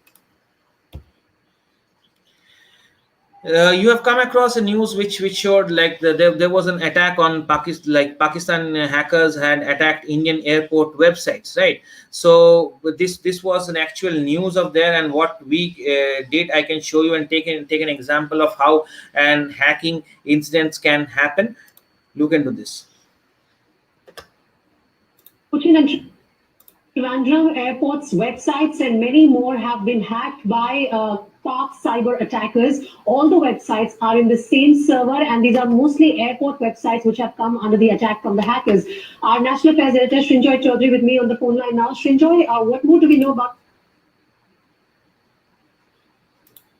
You have come across a news which showed, like, there was an attack on Pakistan. Like, Pakistan hackers had attacked Indian airport websites, right? So this was an actual news of there, and what we did, I can show you and take an example of how and hacking incidents can happen. Look into this. Trivandrum airports, websites, and many more have been hacked by Pak cyber attackers. All the websites are in the same server, and these are mostly airport websites which have come under the attack from the hackers. Our National Affairs Editor Srinjoy Chaudhary with me on the phone line now. Srinjoy, what more do we know about?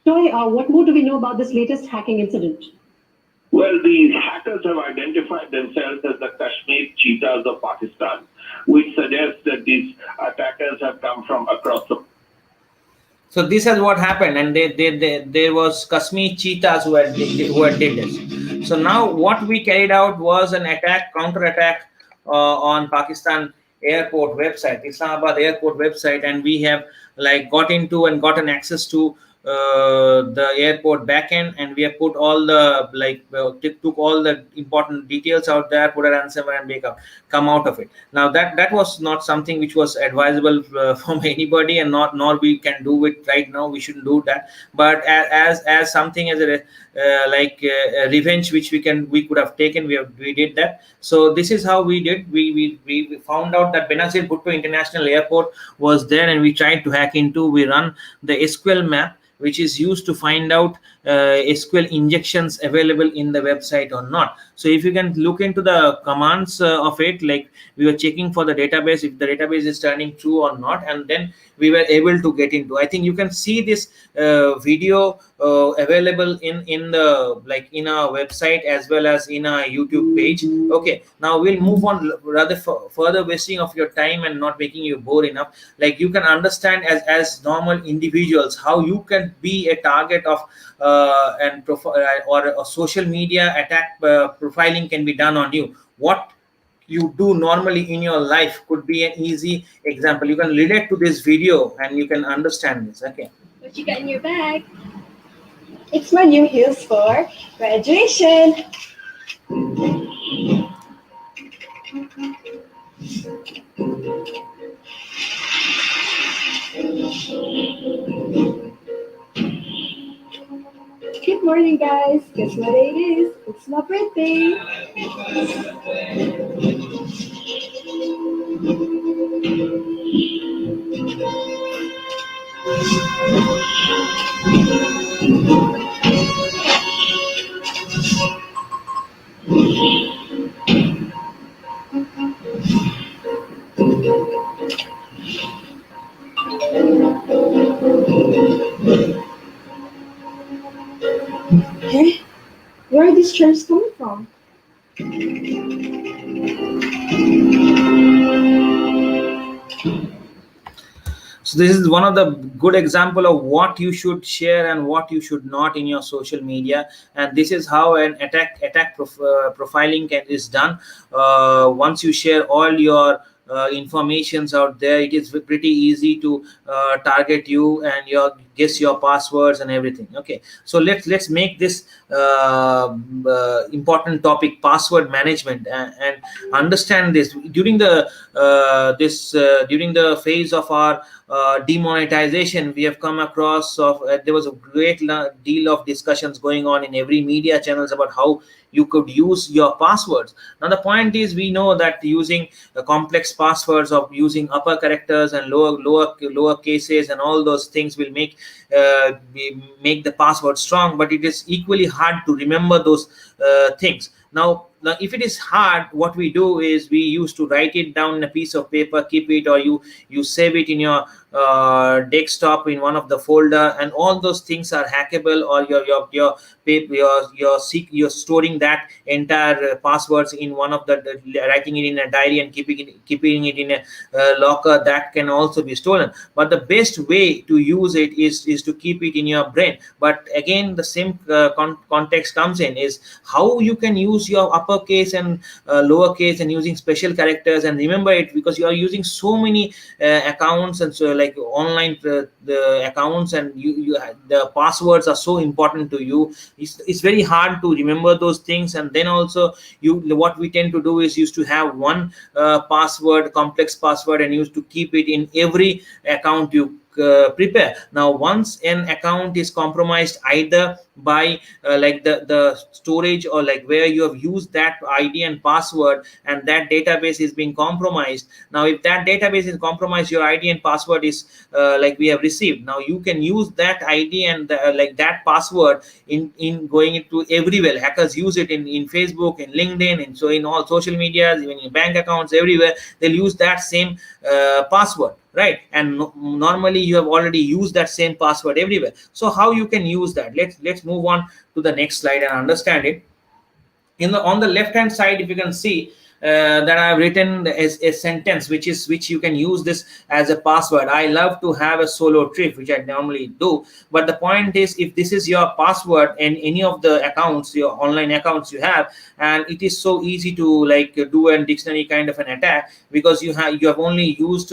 What more do we know about this latest hacking incident? Well, these hackers have identified themselves as the Kashmir cheetahs of Pakistan, which suggests that these attackers have come from across the. So this is what happened, and there was Kashmir cheetahs who had did this. So now what we carried out was an counter attack on Pakistan airport website, Islamabad airport website, and we have, like, got into and gotten access to the airport backend, and we have put all the, like, took all the important details out there, put a ransomware and backup, come out of it. Now that was not something which was advisable from anybody, and nor we can do it right now. We shouldn't do that. But as something, as a revenge which we could have taken, we did that. So this is how we did. We found out that Benazir Bhutto International Airport was there, and we tried to hack into. We run the SQL map, which is used to find out SQL injections available in the website or not. So if you can look into the commands of it, like, we were checking for the database, if the database is turning true or not, and then we were able to get into. I think you can see this video available in the, like, in our website as well as in our YouTube page. Okay, now we'll move on, rather further wasting of your time and not making you bored enough. Like, you can understand as normal individuals how you can be a target of or a social media attack. Profiling can be done on you. What you do normally in your life could be an easy example. You can relate to this video and you can understand this. Okay, what you got in your bag? It's my new heels for graduation. Good morning, guys. Guess what day it is? It's my birthday. Hey, where are these chairs coming from? so this is one of the good example of what you should share and what you should not in your social media, and this is how an attack profiling is done. Once you share all your informations out there, it is pretty easy to target you and guess your passwords and everything. Okay, so let's make this important topic, password management, and understand this. During the during the phase of our demonetization, we have come across there was a great deal of discussions going on in every media channels about how you could use your passwords. Now the point is, we know that using complex passwords, of using upper characters and lower cases and all those things will make the password strong, but it is equally hard to remember those things. Now now if it is hard, what we do is we used to write it down in a piece of paper, keep it, or you save it in your desktop in one of the folder, and all those things are hackable, or your paper, you're storing that entire passwords in one of the writing it in a diary and keeping it in a locker. That can also be stolen, but the best way to use it is to keep it in your brain. But again, the same context comes in, is how you can use your uppercase and lowercase and using special characters and remember it, because you are using so many accounts, and so like online the accounts, and the passwords are so important to you. It's very hard to remember those things. And then also, what we tend to do is used to have one password, complex password, and used to keep it in every account you prepare. Now once an account is compromised, either by like the storage, or like where you have used that ID and password, and that database is being compromised. Now if that database is compromised, your ID and password is like we have received. Now you can use that ID and like that password in going into everywhere. Hackers use it in Facebook, in LinkedIn, and so in all social medias, even in bank accounts, everywhere they'll use that same password, right? And normally you have already used that same password everywhere. So how you can use that? Let's move on to the next slide and understand it. On the left hand side, if you can see that I have written a sentence which you can use this as a password. I love to have a solo trip, which I normally do. But the point is, if this is your password in any of the accounts, your online accounts you have, and it is so easy to like do a dictionary kind of an attack, because you have only used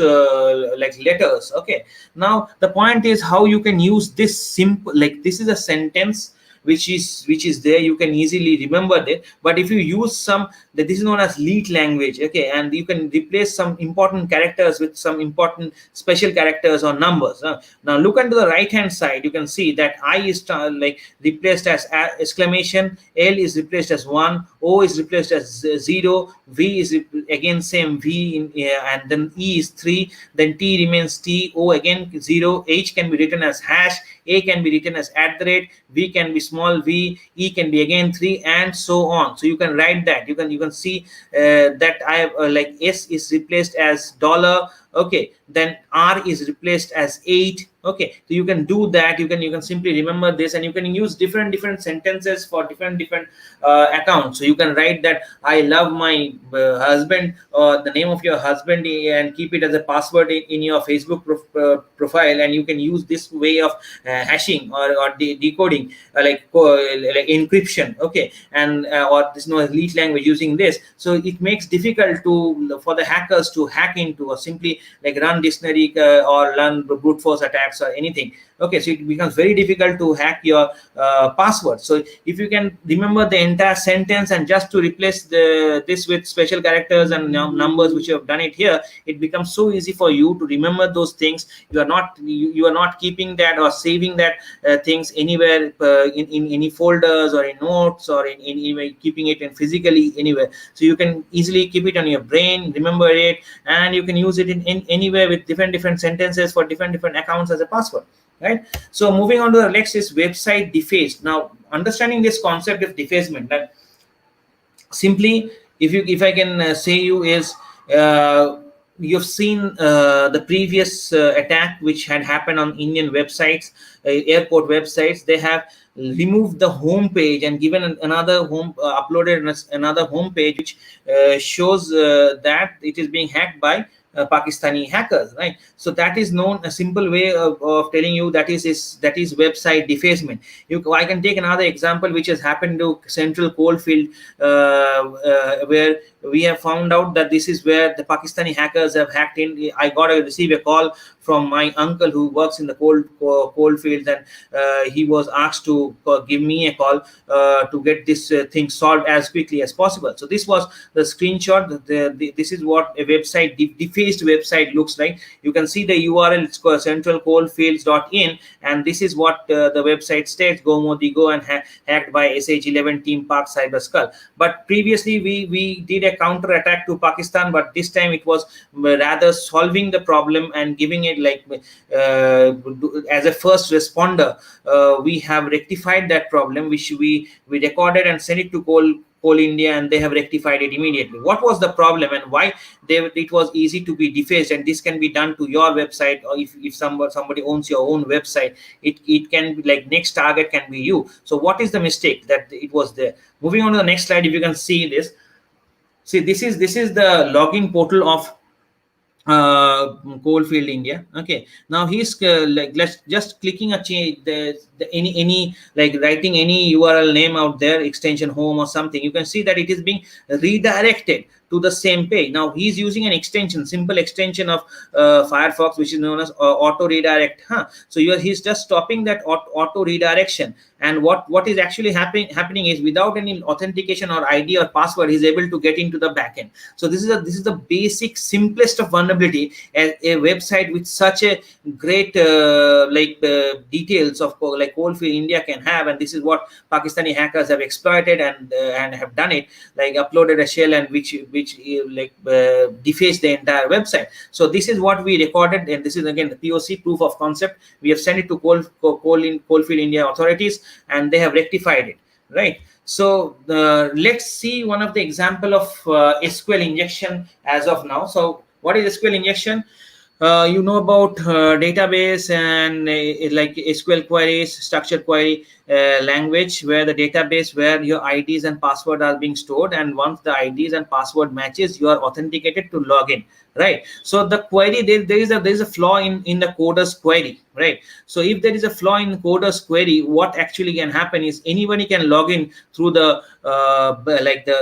like letters. Okay, now the point is how you can use this simple, like this is a sentence which is there, you can easily remember that. But if you use some, that this is known as leet language, okay, and you can replace some important characters with some important special characters or numbers. Now look onto the right hand side, you can see that I is like replaced as exclamation, L is replaced as 1, O is replaced as 0, V is again same V in, and then E is 3, then T remains T, O again 0, H can be written as hash, A can be written as @, V can be small v, E can be again 3, and so on. So you can write that. You can see that I have like S is replaced as $, okay, then R is replaced as 8. Okay, so you can do that. You can simply remember this, and you can use different sentences for different accounts. So you can write that I love my husband, or the name of your husband, and keep it as a password in your Facebook profile, and you can use this way of hashing or decoding, like encryption. Okay, and or this leet language using this. So it makes difficult for the hackers to hack into, or simply like run dictionary or run brute force attacks or anything. Okay, so it becomes very difficult to hack your password. So if you can remember the entire sentence and just to replace this with special characters and numbers, which you have done it here, it becomes so easy for you to remember those things. You are not keeping that or saving that things anywhere in any folders or in notes or in anywhere, keeping it in physically anywhere. So you can easily keep it on your brain, remember it, and you can use it in anywhere with different sentences for different accounts as a password. Right. So moving on to the next is website defaced. Now understanding this concept of defacement, that simply if I can say you is you've seen the previous attack which had happened on Indian websites, airport websites. They have removed the home page and given another uploaded another home page which shows that it is being hacked by Pakistani hackers, right? So that is known, a simple way of telling you that is website defacement. I can take another example which has happened to Central Coalfield, where we have found out that this is where the Pakistani hackers have hacked in. I received a call from my uncle who works in the coal fields, and he was asked to give me a call to get this thing solved as quickly as possible. So this was the screenshot. This is what a website, defaced website looks like. You can see the URL, it's called centralcoalfields.in, and this is what the website states: Go Modi Go, and hacked by SH11 Team Park Cyber Skull. But previously we did a counter attack to Pakistan, but this time it was rather solving the problem and giving it like as a first responder. We have rectified that problem, which we recorded and sent it to Coal India, and they have rectified it immediately. What was the problem and why it was easy to be defaced? And this can be done to your website, or if somebody owns your own website, it can be like next target can be you. So what is the mistake that it was there? Moving on to the next slide, if you can see this. See, this is the login portal of Coalfield India. Okay, now he's like, let's just clicking a change any like writing any URL name out there, extension home or something, you can see that it is being redirected to the same page. Now he's using an extension, simple extension of Firefox, which is known as auto redirect. So he's just stopping that auto redirection. And what is actually happening is, without any authentication or ID or password, he's able to get into the backend. So this is the basic simplest of vulnerability. A website with such a great details of like Coalfield India can have, and this is what Pakistani hackers have exploited and have done it, like uploaded a shell and which defaced the entire website. So this is what we recorded, and this is again the POC, proof of concept. We have sent it to Coalfield India authorities, and they have rectified it, right? So let's see one of the example of SQL injection as of now. So what is SQL injection? You know about database and like SQL queries, structured query language, where the database, where your IDs and password are being stored, and once the IDs and password matches, you are authenticated to log in, right? So the query, there is a flaw in the coder's query, right? So if there is a flaw in coder's query, what actually can happen is anybody can log in through the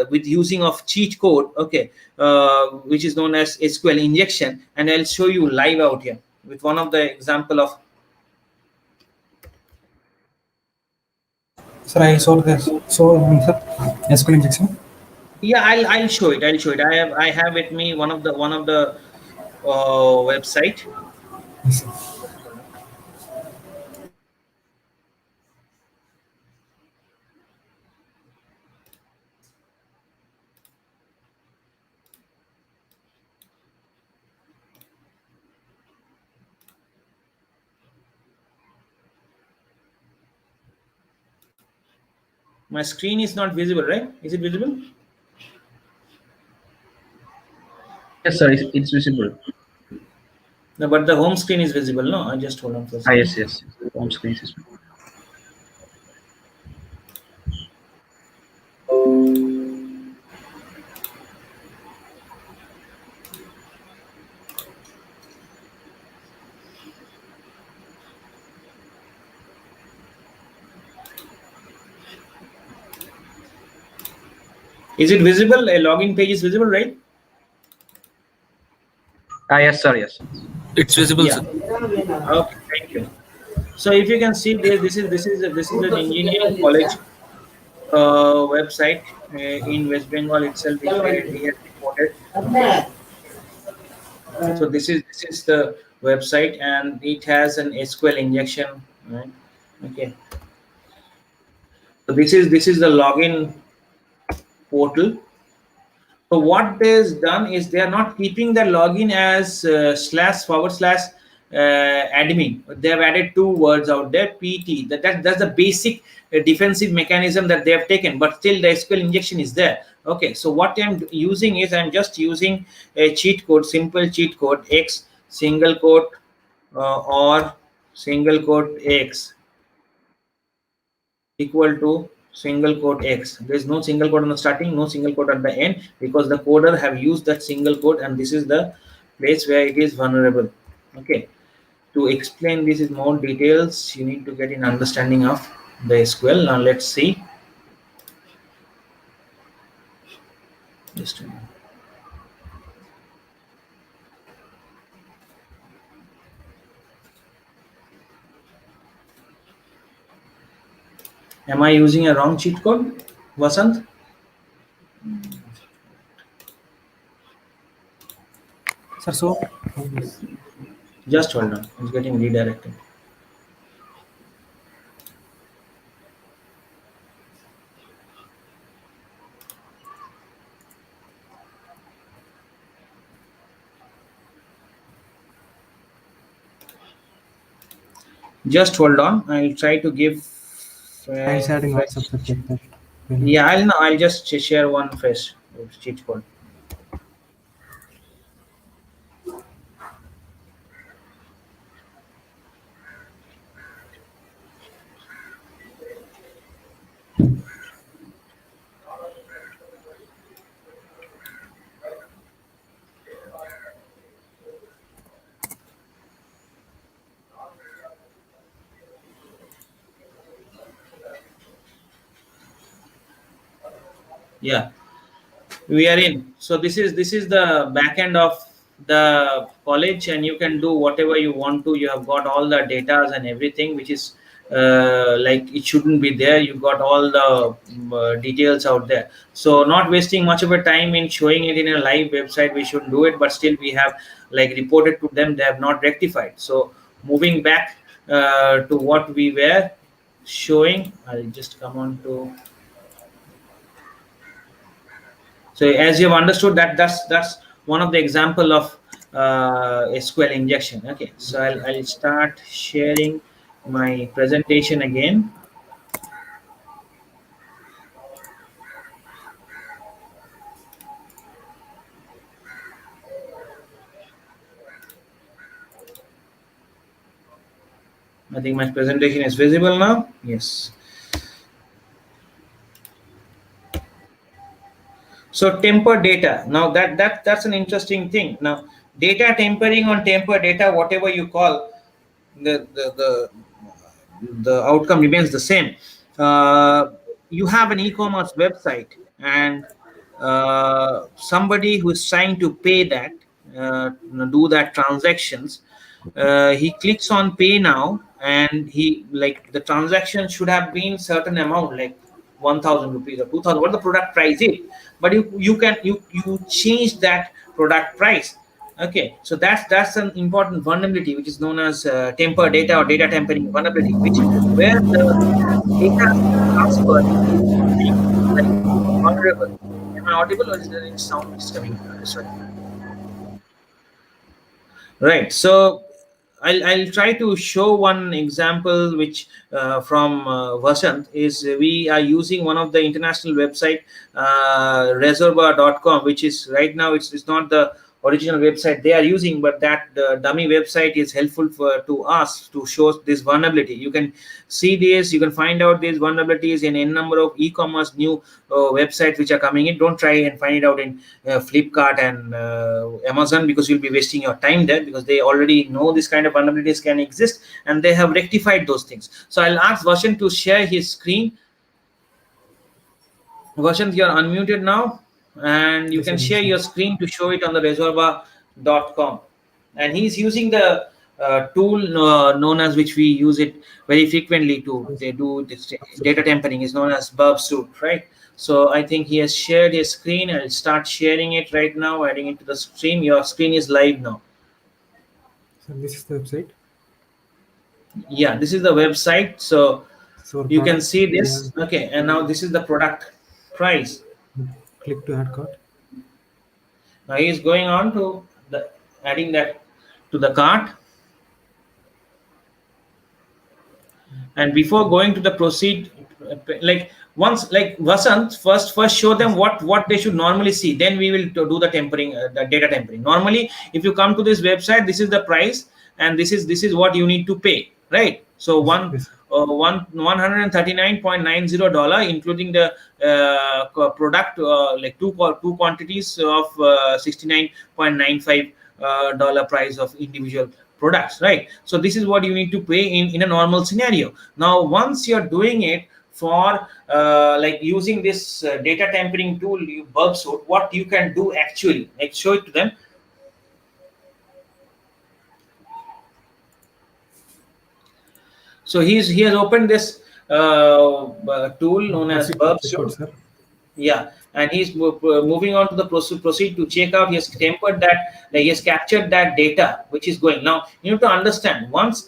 with using of cheat code, okay, which is known as SQL injection. And I'll show you live out here with one of the example of. Sir, I saw this. So, SQL injection. Yeah, I'll show it. I have with me one of the website. Yes, My screen is not visible, right? Is it visible? Yes, sir. It's visible. No, but the home screen is visible. No, I just hold on for a second. Yes. Home screen is visible. Is it visible? A login page is visible, right? Yes, sir. Yes. It's visible, Yeah. sir. Okay, thank you. So if you can see this is an engineering college website in West Bengal itself, which we have reported. So this is the website, and it has an SQL injection, right? Okay. So this is the login portal. So what they've done is they are not keeping the login as //admin. They have added two words out there, PT. That's the basic defensive mechanism that they have taken, but still the SQL injection is there. Okay, so what I'm using is I'm just using a cheat code, simple cheat code, X single quote or single quote X equal to single quote X. There is no single quote on the starting, no single quote at the end, because the coder have used that single quote, and this is the place where it is vulnerable. Okay, to explain this in more details, you need to get an understanding of the SQL. Now let's see. Just a minute. Am I using a wrong cheat code, Vasant? sir. So, Just hold on, it's getting redirected. Just hold on, I'll try to give I said in WhatsApp, sir. Check that. Yeah, I'll just share one fresh cheat code. Yeah, we are in. So this is the back end of the college, and you can do whatever you want to. You have got all the data and everything, which is like it shouldn't be there. You got all the details out there. So not wasting much of a time in showing it in a live website, we shouldn't do it. But still, we have like reported to them they have not rectified. So moving back to what we were showing, I'll just come on to. So as you've understood that's one of the example of SQL injection. Okay, so I'll start sharing my presentation again. I think my presentation is visible now. Yes. So temper data. Now that's an interesting thing. Now data tempering on temper data, whatever you call, the outcome remains the same. You have an e-commerce website, and somebody who is trying to pay that, do that transactions, he clicks on pay now, and he like the transaction should have been certain amount, like 1,000 rupees or 2,000, what the product price is, but you change that product price. Okay, so that's an important vulnerability which is known as temper data or data tampering vulnerability, which where the data transfer is being like vulnerable. Am I audible, or is there any sound which is coming? Sorry. Right. So I'll try to show one example which from Vasant is we are using one of the international website, reservoir.com, which is right now it's not the original website they are using, but that dummy website is helpful to us to show this vulnerability. You can see this, you can find out these vulnerabilities in n number of e-commerce new websites which are coming in. Don't try and find it out in Flipkart and Amazon, because you'll be wasting your time there, because they already know this kind of vulnerabilities can exist and they have rectified those things. So I'll ask Vasant to share his screen. Vasant, you're unmuted now, and you Yes, can sir, share yes, your sir. screen to show it on the reservoir.com. And he's using the tool known as, which we use it very frequently to they do this data tampering, is known as burp suit, right? So I think he has shared his screen. I'll start sharing it right now, adding it to the stream. Your screen is live now. So this is the website. Yeah, this is the website. So So you can see this. yeah, Okay, and now this is the product price. click to add cart. Now he is going on to the adding that to the cart. And before going to the proceed, like once, like Vasant, first show them what they should normally see. Then we will do the tempering, the data tempering. Normally, if you come to this website, this is the price, and this is what you need to pay, right? So Yes, $139.90, including the product, like two quantities of $69.95 dollar price of individual products, right? So this is what you need to pay in a normal scenario. Now once you're doing it for like using this data tampering tool, you burp suit, what you can do actually, like show it to them. So he has opened this tool known as burp suit. sir. Yeah, and he's moving on to the proceed to check out. He has tempered that, like he has captured that data which is going. Now you need to understand, once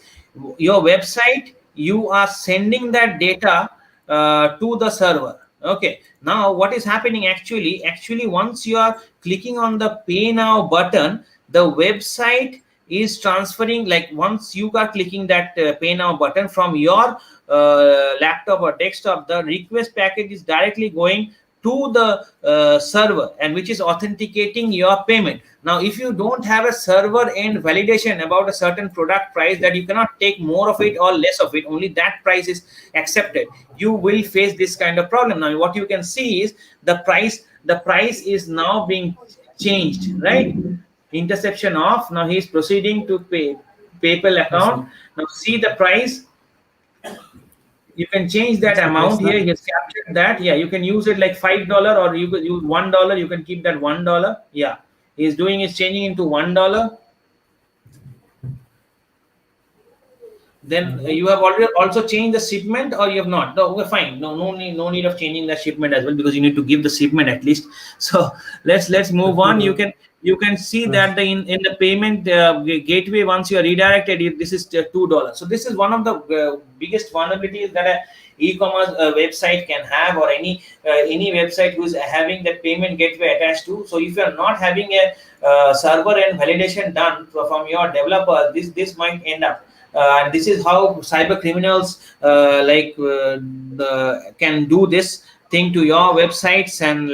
your website, you are sending that data to the server. Okay, now what is happening actually once you are clicking on the pay now button, the website is transferring, like once you are clicking that pay now button from your laptop or desktop, the request package is directly going to the server, and which is authenticating your payment. Now if you don't have a server end validation about a certain product price, that you cannot take more of it or less of it, only that price is accepted, you will face this kind of problem. Now what you can see is the price is now being changed, right? Interception off. Now he is proceeding to pay PayPal account. Now see the price, you can change that amount here. He has captured that. Yeah, you can use it like $5, or you could use $1. You can keep that $1. Yeah, he's doing is changing into $1. Then you have already also changed the shipment, or you have not? No, we're fine. No need of changing the shipment as well, because you need to give the shipment at least. So let's move on. You can see that in the payment gateway, once you are redirected, this is $2. So this is one of the biggest vulnerabilities that a e-commerce website can have, or any website who is having that payment gateway attached to. So if you are not having a server and validation done from your developer, this might end up. And this is how cyber criminals can do this thing to your websites, and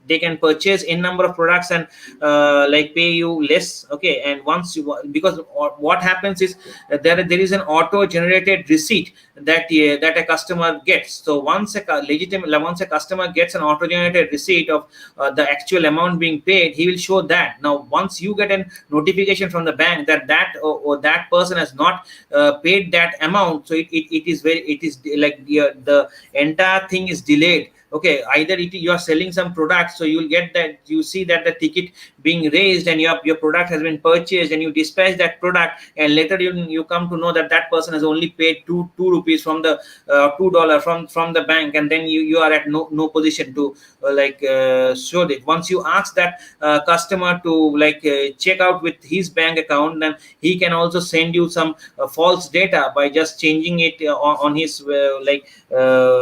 they can purchase in number of products and pay you less. Okay, and once you, because what happens is there is an auto generated receipt that a customer gets. So once a customer gets an auto generated receipt of the actual amount being paid, he will show that. Now once you get a notification from the bank that or that person has not paid that amount, so it is like the entire thing is delayed. Okay, either you are selling some product, so you will get that, you see that the ticket being raised and your product has been purchased, and you dispatch that product, and later you come to know that that person has only paid two rupees from the $2 from the bank, and then you are at no position to show it. Once you ask that customer to check out with his bank account, then he can also send you some false data by just changing it on his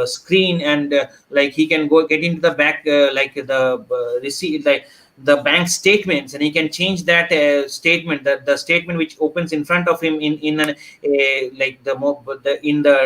screen, and he can go get into the back the receipt, the bank statements, and he can change that statement, the statement which opens in front of him in the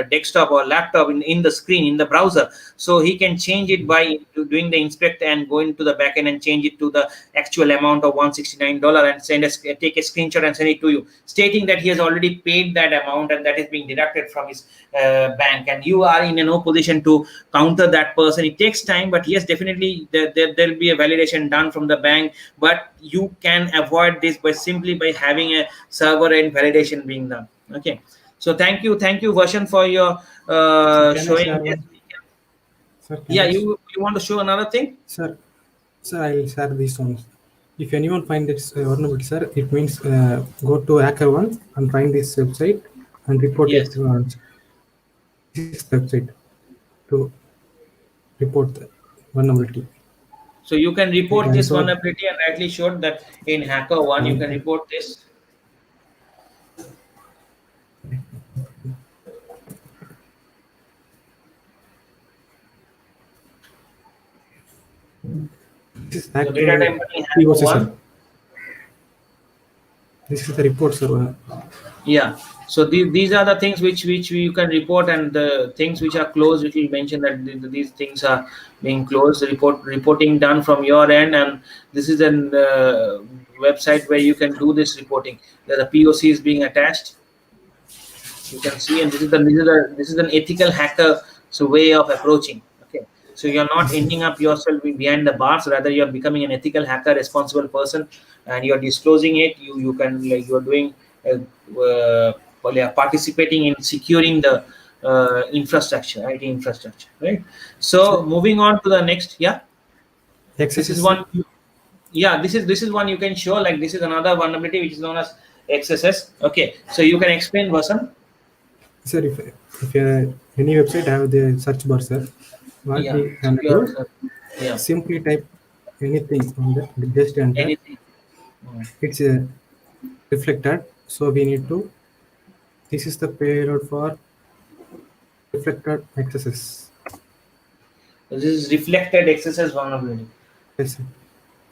desktop or laptop, in the screen, in the browser. So he can change it by doing the inspect and go into the backend and change it to the actual amount of $169, and take a screenshot and send it to you, stating that he has already paid that amount and that is being deducted from his bank, and you are in no position to counter that person. It takes time, but yes, definitely there will be a validation done from the bank, but you can avoid this by having a server and validation being done. Okay, so thank you Varshan for your showing this. Sir, you want to show another thing? Sir, I will share these ones. If anyone find this vulnerability, sir, it means go to HackerOne and find this website and report it to this website to report the vulnerability. So you can report this vulnerability, and rightly showed that in HackerOne you can report this. This is POC, this is the report server. Yeah, so these are the things which you can report, and the things which are closed, which we mentioned that these things are being closed, reporting done from your end, and this is a website where you can do this reporting. The POC is being attached, you can see, and this is an ethical hacker way of approaching. Okay, so you're not ending up yourself behind the bars, rather you're becoming an ethical hacker, responsible person, and you're disclosing it. You can you're doing participating in securing the infrastructure, IT infrastructure, right? So moving on to the next. This is one. This is one you can show. This is another vulnerability which is known as XSS. Okay, so you can explain, Vasan. Sir, if any website have the search bar, sir, what we can do, simply type anything on that, just enter. Anything. It's reflected, so we need to. This is the payload for reflected XSS. This is reflected XSS vulnerability. Yes, sir.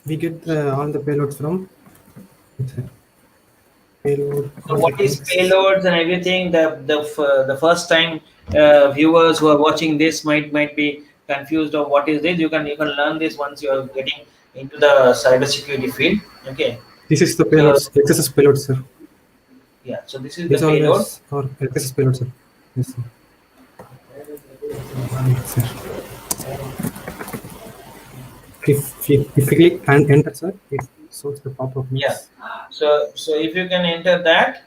We get all the payloads from. payload. So what is payloads and everything? The first time viewers who are watching this might be confused of what is this. You can learn this once you are getting into the cybersecurity field. Okay. This is the So payloads, XSS payload, sir. yeah. So this is These the all payload. are XSS payload, sir. Yes, sir. Sir. If you click and enter, sir, it shows the pop-up. Yeah. So if you can enter that.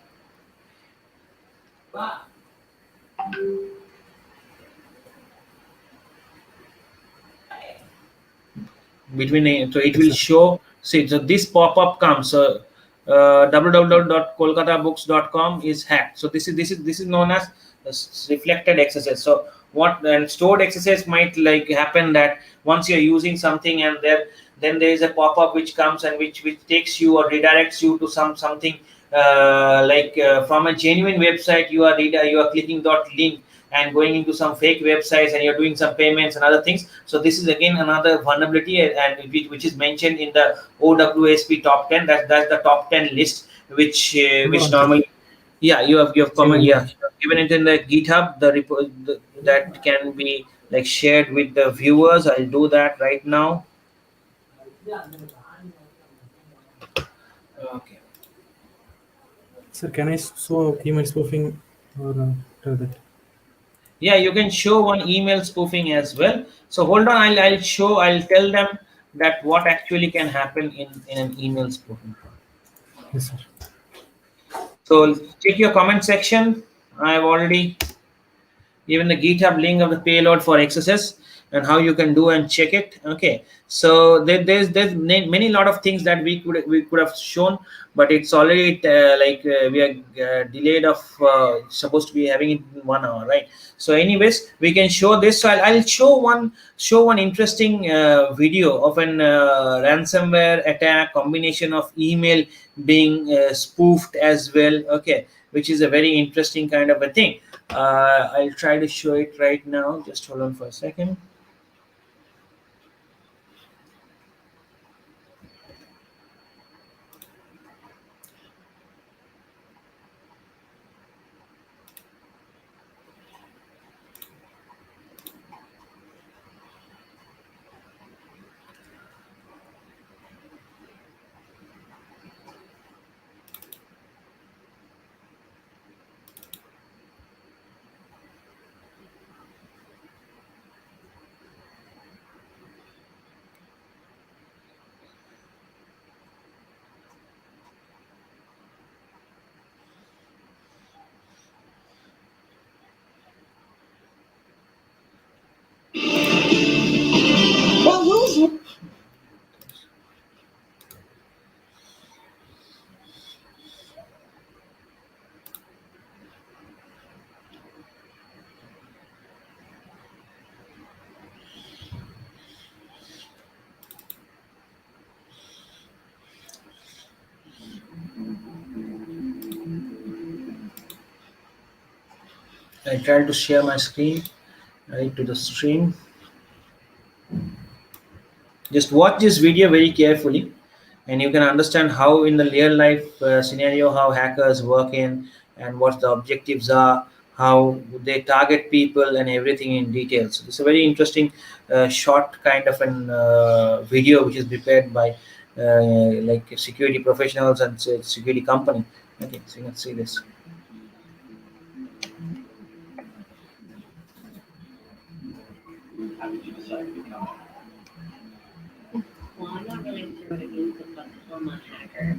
So it will show. See, so this pop-up comes. www.kolkatabooks.com is hacked. So this is known as reflected XSS. So what and stored XSS might like happen that once you're using something and then there is a pop-up which comes and which takes you or redirects you to something from a genuine website. You are clicking that link and going into some fake websites and you're doing some payments and other things. So this is again another vulnerability and which is mentioned in the OWASP top 10. That's the top 10 list which normally you have comment given it in the GitHub that can be like shared with the viewers. I'll do that right now. Okay. Sir, can I show email spoofing or tell that? Yeah, you can show one email spoofing as well. So hold on, I'll tell them that what actually can happen in an email spoofing. Yes, sir. So check your comment section. I've already given the GitHub link of the payload for XSS and how you can do and check it. Okay, so there's many lot of things that we could have shown, but it's already we are delayed of supposed to be having it in 1 hour, right? So anyways, we can show this. So I'll show one interesting video of an ransomware attack combination of email being spoofed as well. Okay, which is a very interesting kind of a thing. I'll try to show it right now. Just hold on for a second. I try to share my screen right to the stream. Just watch this video very carefully and you can understand how in the real life scenario how hackers work in and what the objectives are, how they target people and everything in detail. So it's a very interesting short kind of an video which is prepared by like security professionals and security company. Okay, so you can see this. How did you decide to become a hacker? Well, I'm not really sure what it means to become a hacker.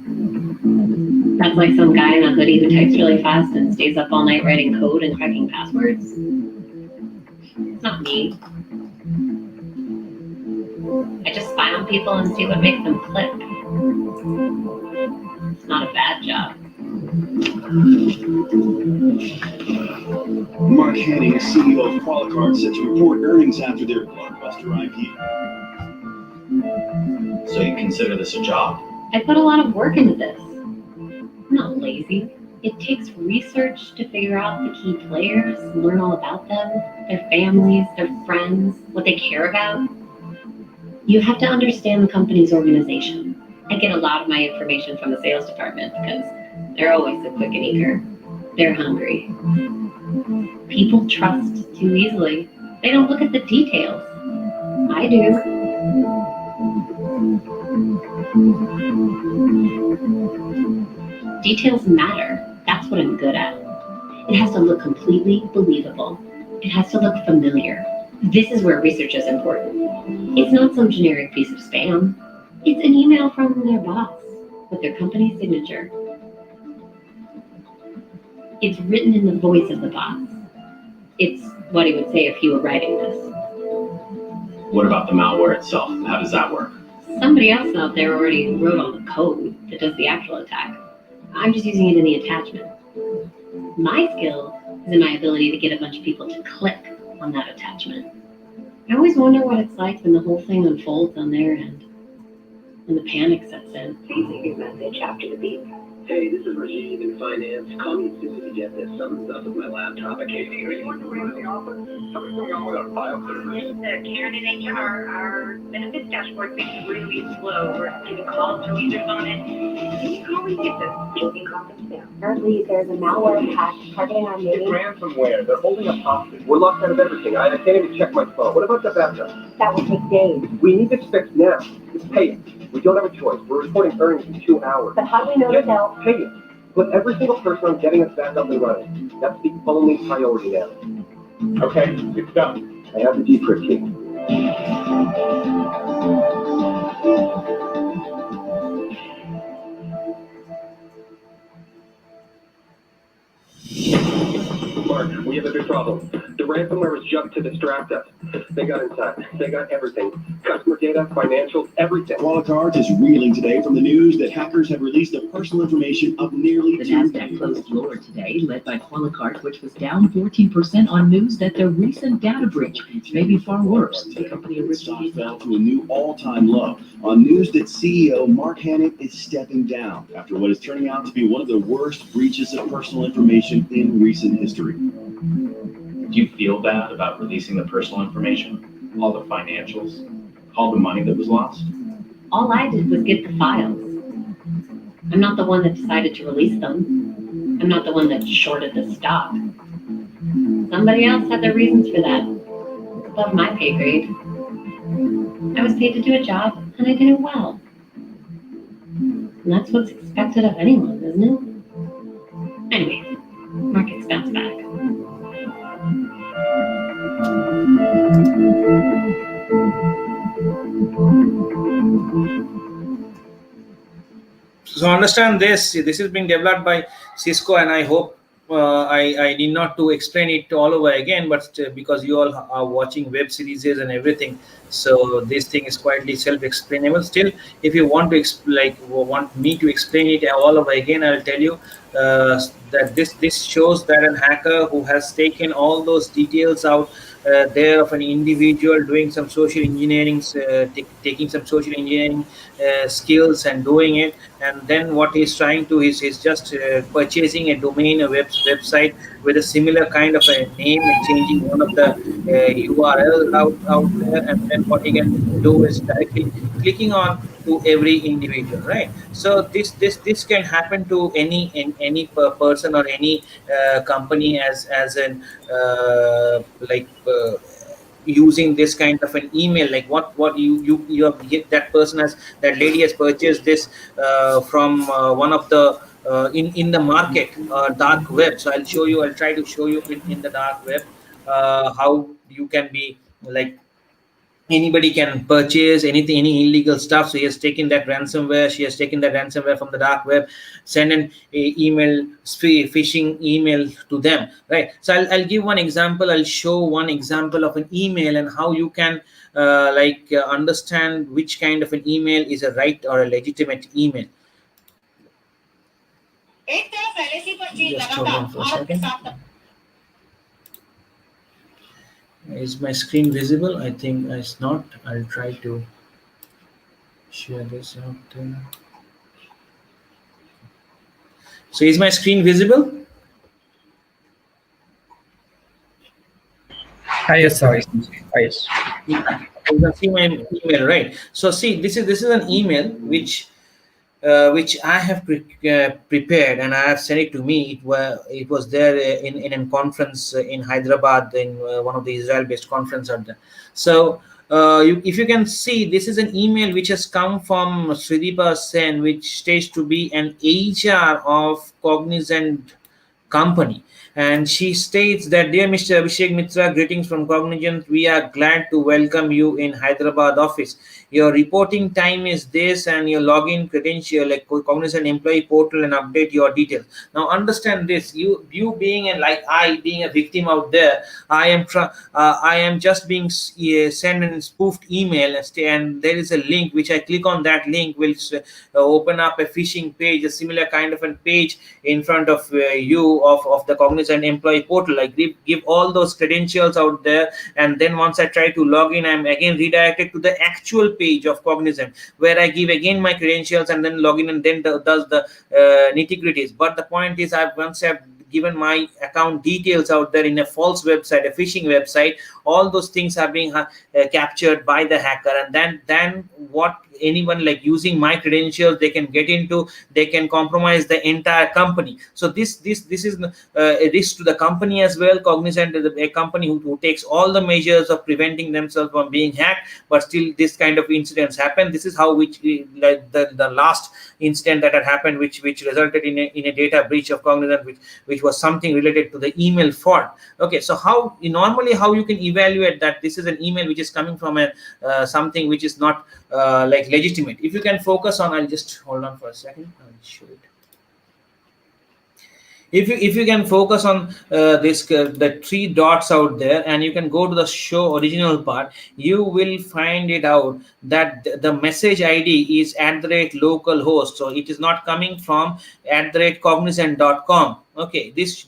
That's like some guy in a hoodie who types really fast and stays up all night writing code and cracking passwords. It's not me. I just spy on people and see what makes them click. It's not a bad job. Mark Hanning, CEO of Qualicard, set to report earnings after their blockbuster IPO. So you consider this a job? I put a lot of work into this. I'm not lazy. It takes research to figure out the key players, learn all about them, their families, their friends, what they care about. You have to understand the company's organization. I get a lot of my information from the sales department because They're always so quick and eager. They're hungry. People trust too easily. They don't look at the details. I do. Details matter. That's what I'm good at. It has to look completely believable. It has to look familiar. This is where research is important. It's not some generic piece of spam. It's an email from their boss with their company signature. It's written in the voice of the boss. It's what he would say if he were writing this. What about the malware itself? How does that work? Somebody else out there already wrote all the code that does the actual attack. I'm just using it in the attachment. My skill is in my ability to get a bunch of people to click on that attachment. I always wonder what it's like when the whole thing unfolds on their end, when the panic sets in. Please leave your message after the beep. Hey, this is Rajiv in finance. Call me as soon as you get this. Something's up with my laptop. I can't hear you. Anyone in the office? Something's going on with our file service. Karen and HR, our benefits dashboard is really slow. We're getting calls from users on it. Can you call and get this? Taking conference down. Apparently, there's a malware attack targeting our maiden. It's ransomware. They're holding us hostage. We're locked out of everything. I can't even check my phone. What about the backup? That will take days. We need this fixed now. It's pay it. We don't have a choice. We're reporting earnings in 2 hours. But how do we know to tell? Pay it. Put every single person on getting us back up and running. That's the only priority now. Okay, it's done. I have the decrypt key. Mark, we have a big problem. The ransomware was just to distract us. They got inside. They got everything. Customer data, financials, everything. Qualicards is reeling today from the news that hackers have released the personal information of nearly The Nasdaq closed lower today, led by Qualicards, which was down 14% on news that their recent data breach may be far worse. The company originally fell to a new all-time low on news that CEO Mark Hannick is stepping down after what is turning out to be one of the worst breaches of personal information in recent history. Do you feel bad about releasing the personal information, all the financials, all the money that was lost? All I did was get the files. I'm not the one that decided to release them. I'm not the one that shorted the stock. Somebody else had their reasons for that. It's above my pay grade. I was paid to do a job, and I did it well. And that's what's expected of anyone, isn't it? Anyway, markets bounce back. So understand this is being developed by Cisco, and I hope I need not to explain it all over again, but because you all are watching web series and everything, so this thing is quietly self-explainable. Still, if you want to want me to explain it all over again, I will tell you that this shows that a hacker who has taken all those details out there of an individual doing some social engineering, taking some social engineering skills and doing it, and then what he's trying to is just purchasing a domain, a website with a similar kind of a name and changing one of the URL out there, and then what he can do is directly clicking on to every individual, right? So this can happen to any person or any company as an using this kind of an email, like what you have get, that person has, that lady has purchased this from one of the in the market dark web. So I'll try to show you in the dark web how you can be like, anybody can purchase anything, any illegal stuff. So he has taken that ransomware, she has taken that ransomware from the dark web, send an email, phishing email to them, right? So I'll give one example. I'll show one example of an email and how you can understand which kind of an email is a right or a legitimate email. Just hold on for a second. Is my screen visible? I think it's not. I'll try to share this out there. So is my screen visible? Yes, sorry. Yes. You can see my email, right? So see, this is an email which which I have prepared, and I have sent it to me. It was there in a conference in Hyderabad, in one of the Israel-based conference out there. So if you can see, this is an email which has come from Srideepa Sen, which states to be an HR of Cognizant company. And she states that, "Dear Mr. Abhishek Mitra, greetings from Cognizant. We are glad to welcome you in Hyderabad office. Your reporting time is this, and your login credential, like Cognizant employee portal, and update your details." Now understand this: you being I being a victim out there, I am just being sent a spoofed email, and there is a link which I click on. That link will open up a phishing page, a similar kind of a page in front of you of the Cognizant employee portal. I give all those credentials out there, and then once I try to log in, I'm again redirected to the actual page of Cognizant, where I give again my credentials and then log in, and then does the nitty-gritties. But the point is, once I've given my account details out there in a false website, a phishing website, all those things are being captured by the hacker, and then what anyone like using my credentials, they can get into, they can compromise the entire company. So this is a risk to the company as well. Cognizant is a company who takes all the measures of preventing themselves from being hacked, but still this kind of incidents happen. This is how like the last incident that had happened, which resulted in a data breach of Cognizant, which was something related to the email fault. Okay, so how you can evaluate that this is an email which is coming from a something which is not like legitimate? If you can focus on, I'll just hold on for a second, I'll show it. If you can focus on the three dots out there, and you can go to the show original part, you will find it out that the message ID is @localhost. So it is not coming from @cognizant.com. Okay, this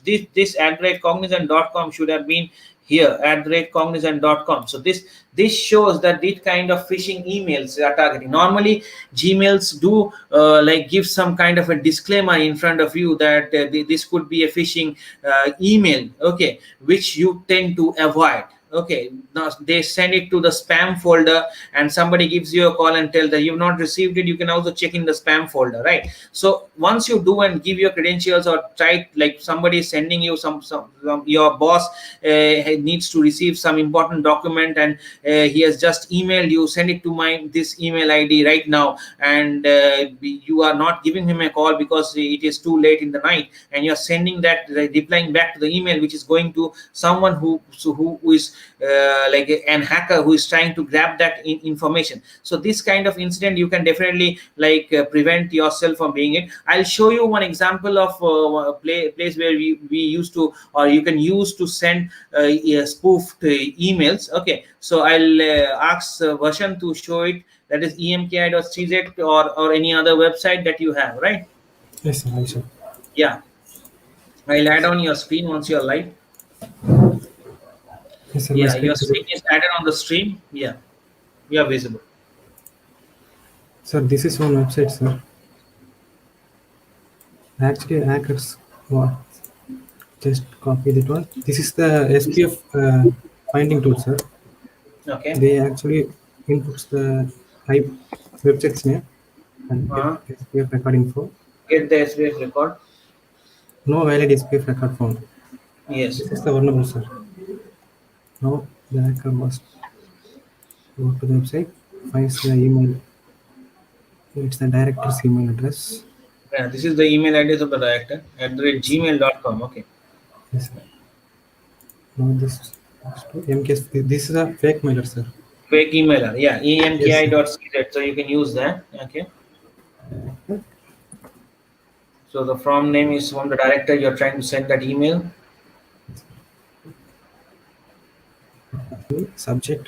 @cognizant.com should have been here, @cognizant.com. So this shows that this kind of phishing emails are targeting. Normally Gmails do like give some kind of a disclaimer in front of you that this could be a phishing email, okay, which you tend to avoid. Okay, now they send it to the spam folder, and somebody gives you a call and tell that you've not received it. You can also check in the spam folder, right? So once you do and give your credentials, or try, like somebody is sending you some your boss needs to receive some important document, and he has just emailed you, send it to this email ID right now, and you are not giving him a call because it is too late in the night, and you're sending that, replying back to the email, which is going to someone who is like an hacker who is trying to grab that information. So this kind of incident, you can definitely like prevent yourself from being it. I'll show you one example of a place where we used to, or you can use to send spoofed emails. Okay, so I'll ask Vashan to show it. That is emki.cz or any other website that you have, right? Yes, sir. Yeah, I'll add on your screen once you're live. Yes, sir, yeah, your screen is added on the stream. Yeah, you are visible. Sir, this is one website, sir. Actually, hackers just copy that one. This is the SPF finding tool, sir. Okay. They actually inputs the website's name and get SPF record info. Get the SPF record. No valid SPF record found. Yes. This is the vulnerable, sir. Now the hacker must go to the website, finds the email. It's the director's email address. Yeah, this is the email address of the director @gmail.com. Okay. Yes, sir. Now this is a fake mailer, sir. Fake emailer, yeah, emki.cz. So you can use that. Okay. So the from name is from the director. You're trying to send that email. Subject.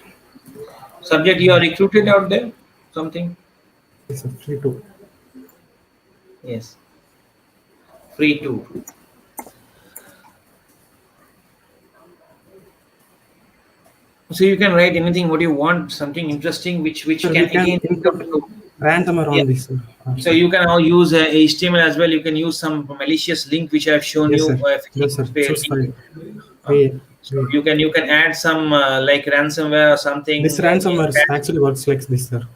You are recruited out there. Something. It's a free to. Yes. Free to. So you can write anything what you want, something interesting which can again random around this. So you can now use HTML as well. You can use some malicious link which I have shown you. Yes, sir. So you can add some like ransomware or something. This ransomware actually works like this, sir.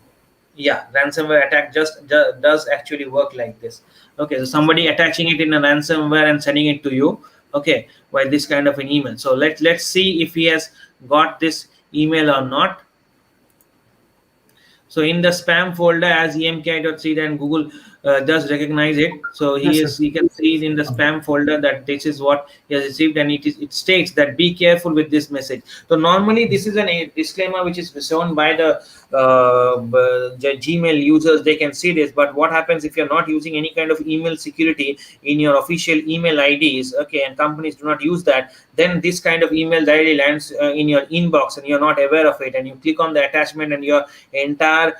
Yeah, ransomware attack just does actually work like this. Okay, so somebody attaching it in a ransomware and sending it to you, okay, by this kind of an email. So let's see if he has got this email or not. So in the spam folder, as emki.c, and Google does recognize it. So he can see it in the spam folder that this is what he has received, and it states that be careful with this message. So normally this is a disclaimer which is shown by the Gmail users. They can see this, but what happens if you're not using any kind of email security in your official email IDs, okay, and companies do not use that, then this kind of email directly lands in your inbox and you're not aware of it, and you click on the attachment and your entire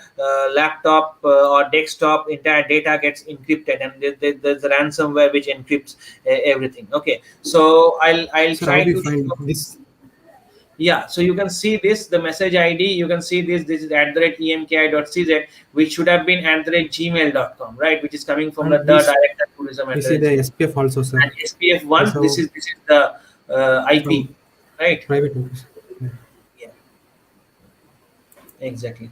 laptop or desktop entire data gets encrypted, and there's a ransomware which encrypts everything. Okay, so I'll Sir, try how do to you find show. this? Yeah, so you can see this, the message ID, you can see this is @emki.cz, which should have been @gmail.com, right, which is coming from the And this, director tourism I see the @gmail. SPF also, sir. And SPF1, So this is the IP, from right? private office. Yeah. Yeah, exactly.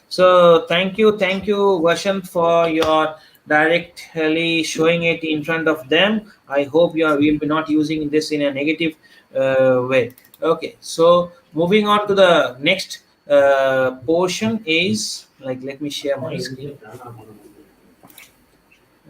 So thank you Vashant, for your directly showing it in front of them. I hope will be not using this in a negative way. Okay, so moving on to the next portion is, like, let me share my screen.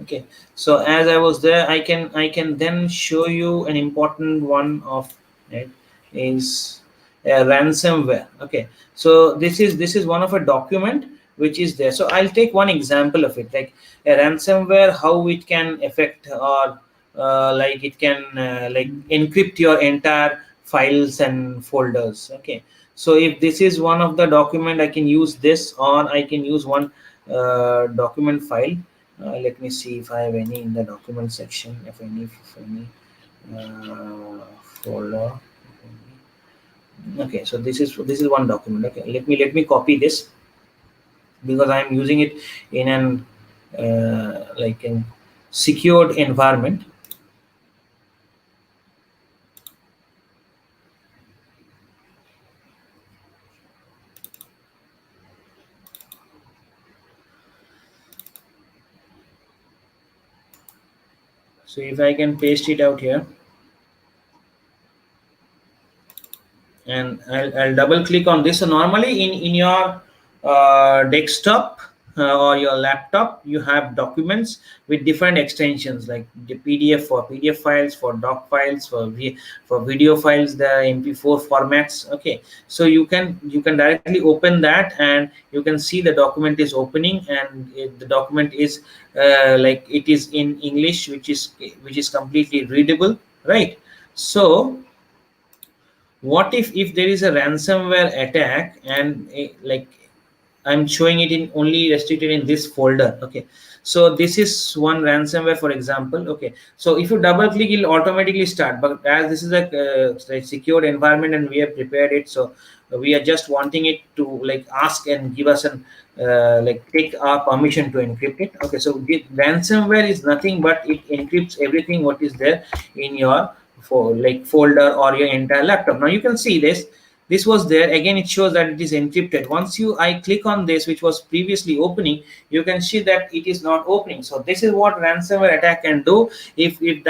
Okay, so as I was there, I can then show you an important one of it is ransomware. Okay, so this is one of a document which is there. So I'll take one example of it, like a ransomware, how it can affect, or like it can like encrypt your entire files and folders. Okay, so if this is one of the document, I can use this, or I can use one document file. Let me see if I have any in the document section, if any folder. Okay, so this is one document. Okay, let me copy this, because I am using it in an like in secured environment. So if I can paste it out here, and I'll double click on this. So normally in your desktop or your laptop, you have documents with different extensions, like the PDF for PDF files, for doc files, for video files, the MP4 formats. Okay, so you can directly open that, and you can see the document is opening, and the document is like it is in English, which is completely readable, right? So what if there is a ransomware attack, and like I'm showing it in only restricted in this folder. Okay, so this is one ransomware, for example. Okay, so if you double click, it'll automatically start, but as this is a secured environment and we have prepared it, so we are just wanting it to like ask and give us an like take our permission to encrypt it. Okay, so ransomware is nothing but it encrypts everything what is there in your folder or your entire laptop. Now you can see this was there again, it shows that it is encrypted. Once I click on this, which was previously opening, you can see that it is not opening. So this is what ransomware attack can do. If you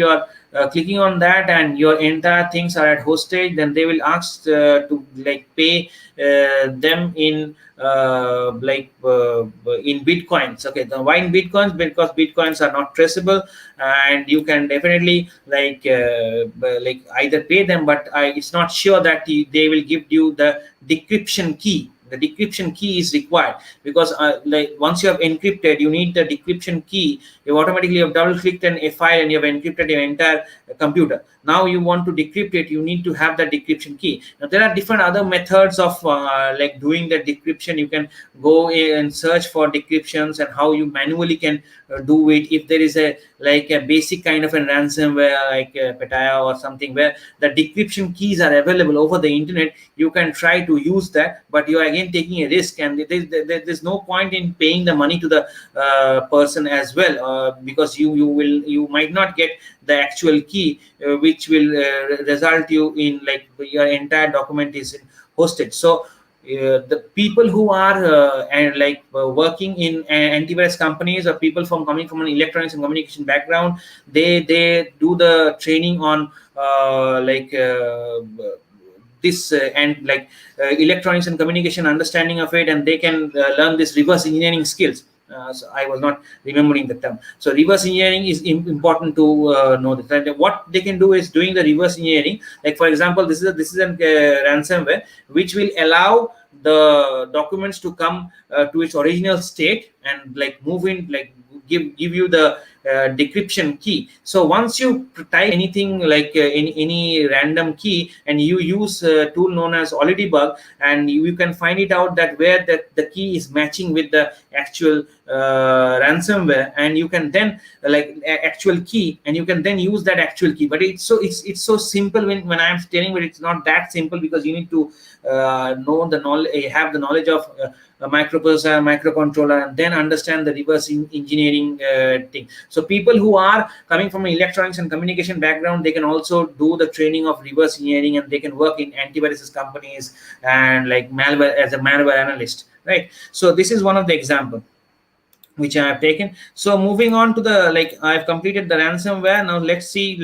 are clicking on that and your entire things are at hostage, then they will ask to like pay them in in bitcoins. Okay, why in bitcoins? Because bitcoins are not traceable, and you can definitely like either pay them, but it's not sure that they will give you the decryption key. The decryption key is required, because like once you have encrypted, you need the decryption key. You automatically have double clicked on a file and you have encrypted your entire computer. Now you want to decrypt it, you need to have the decryption key. Now there are different other methods of like doing the decryption. You can go and search for decryptions and how you manually can do it. If there is a basic kind of a ransomware like Petaya or something, where the decryption keys are available over the internet, you can try to use that, but you are again taking a risk, and there's no point in paying the money to the person as well, because you might not get the actual key, which will result you in like your entire document is hosted. So the people who are working in antivirus companies, or people coming from an electronics and communication background, they do the training on this electronics and communication understanding of it, and they can learn this reverse engineering skills. So I was not remembering the term. So reverse engineering is important to know that. And what they can do is doing the reverse engineering. Like for example, this is a ransomware which will allow the documents to come to its original state and move in, give you the decryption key. So once you type anything any random key and you use a tool known as Olidebug, and you can find it out that where the key is matching with the actual ransomware, and you can then actual key, and you can then use that actual key. But it's so simple when I am telling, but it's not that simple, because you need to know the knowledge, have the knowledge of a microprocessor, microcontroller, and then understand the reverse engineering thing. So people who are coming from an electronics and communication background, they can also do the training of reverse engineering, and they can work in antivirus companies and malware as a malware analyst, right? So this is one of the example which I have taken. So moving on to the I've completed the ransomware. Now let's see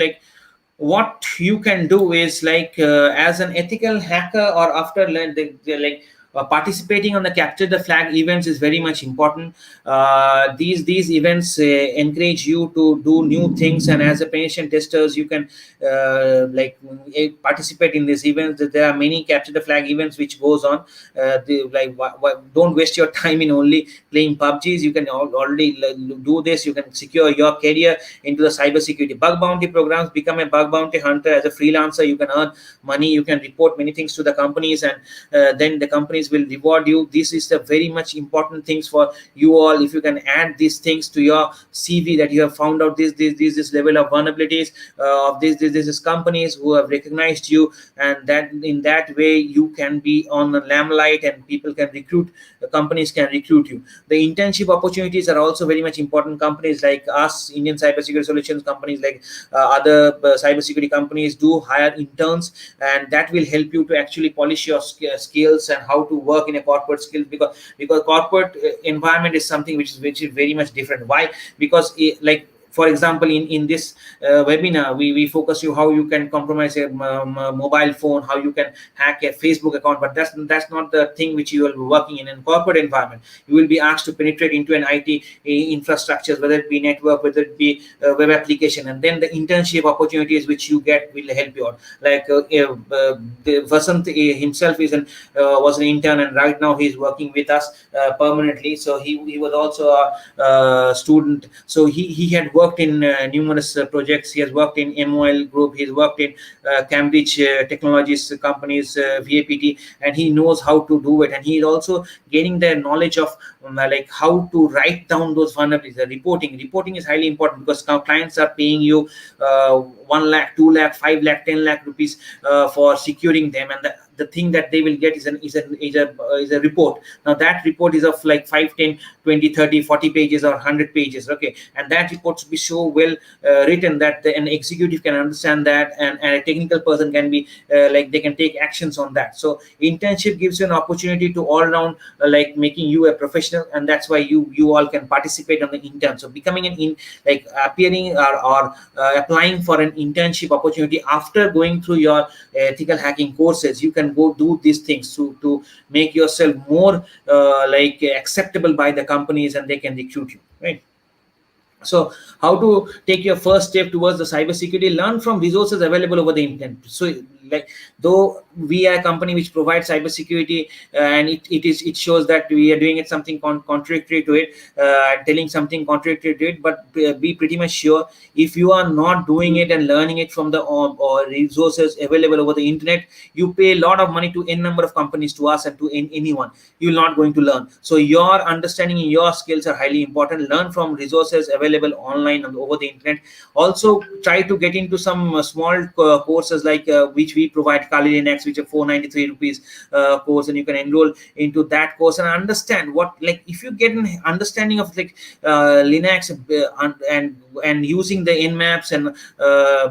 what you can do is as an ethical hacker, or after participating on the capture the flag events is very much important. These events encourage you to do new things, and as a penetration testers, you can participate in these events. There are many capture the flag events which goes on. Don't waste your time in only playing PUBGs. You can already do this. You can secure your career into the cybersecurity. Bug bounty programs. Become a bug bounty hunter as a freelancer. You can earn money. You can report many things to the companies, and then the companies will reward you. This is the very much important things for you all. If you can add these things to your CV, that you have found out this level of vulnerabilities of this companies who have recognized you, and that in that way you can be on the limelight, and people can recruit, companies can recruit you. The internship opportunities are also very much important. Companies like us, Indian Cybersecurity Solutions, companies like other cybersecurity companies do hire interns, and that will help you to actually polish your skills and how to work in a corporate skills, because corporate environment is something which is very much different. Why? Because for example, in this webinar, we focus you how you can compromise a mobile phone, how you can hack a Facebook account, but that's not the thing which you will be working in corporate environment. You will be asked to penetrate into an IT infrastructures, whether it be network, whether it be web application, and then the internship opportunities which you get will help you out. Vasant himself was an intern, and right now he's working with us permanently. So he was also a student. So he had worked in numerous projects. He has worked in MOL Group. He's worked in Cambridge Technologies companies, VAPT, and he knows how to do it. And he is also gaining the knowledge of how to write down those vulnerabilities. The reporting is highly important, because now clients are paying you 1 lakh, 2 lakh, 5 lakh, 10 lakh rupees for securing them, and the thing that they will get is a report. Now that report is of 5, 10, 20, 30, 40 pages or 100 pages. Okay, and that report should be so well written that an executive can understand that, and a technical person can be they can take actions on that. So internship gives you an opportunity to all round making you a professional, and that's why you all can participate on the intern. So becoming appearing or applying for an internship opportunity after going through your ethical hacking courses, you can go do these things to make yourself more acceptable by the companies, and they can recruit you, right? So how to take your first step towards the cybersecurity? Learn from resources available over the internet. So though we are a company which provides cybersecurity, and it shows that we are doing it something contradictory to it, telling something contradictory to it, but be pretty much sure, if you are not doing it and learning it from the or resources available over the internet, you pay a lot of money to n number of companies, to us and to anyone, you're not going to learn. So your understanding and your skills are highly important. Learn from resources available available online and over the internet. Also try to get into some small courses like which we provide, Kali Linux, which are 493 rupees course, and you can enroll into that course and understand what, like, if you get an understanding of like Linux and using the nmaps and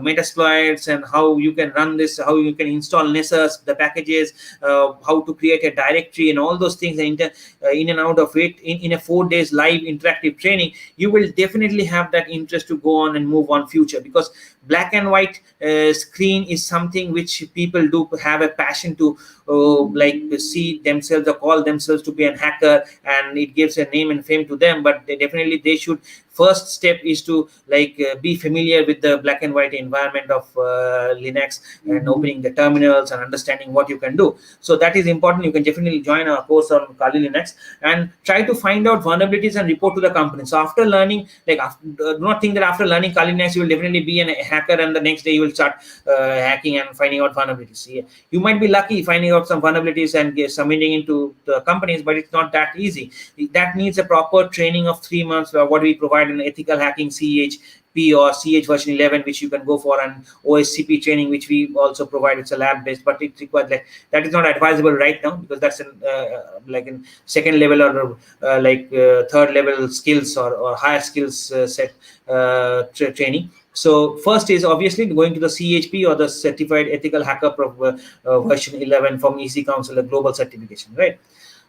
metasploits and how you can run this, how you can install Nessus, the packages, how to create a directory and all those things, in and out of it in a 4 days live interactive training, you will definitely have that interest to go on and move on future. Because black and white screen is something which people do have a passion to like see themselves or call themselves to be a hacker, and it gives a name and fame to them. But they should, first step is to like be familiar with the black and white environment of Linux, and opening the terminals and understanding what you can do. So that is important. You can definitely join our course on Kali Linux and try to find out vulnerabilities and report to the company. So after learning, like do not think that after learning Kali Linux you will definitely be a hacker and the next day you will start hacking and finding out vulnerabilities. Yeah. You might be lucky finding out some vulnerabilities and submitting into the companies, but it's not that easy. That needs a proper training of 3 months, what we provide in ethical hacking CHP or CH version 11, which you can go for, and OSCP training, which we also provide. It's a lab based, but it requires like that is not advisable right now, because that's like in second level or third level skills or higher skills set training. So first is obviously going to the CHP or the Certified Ethical Hacker version 11 from EC Council, a global certification, right?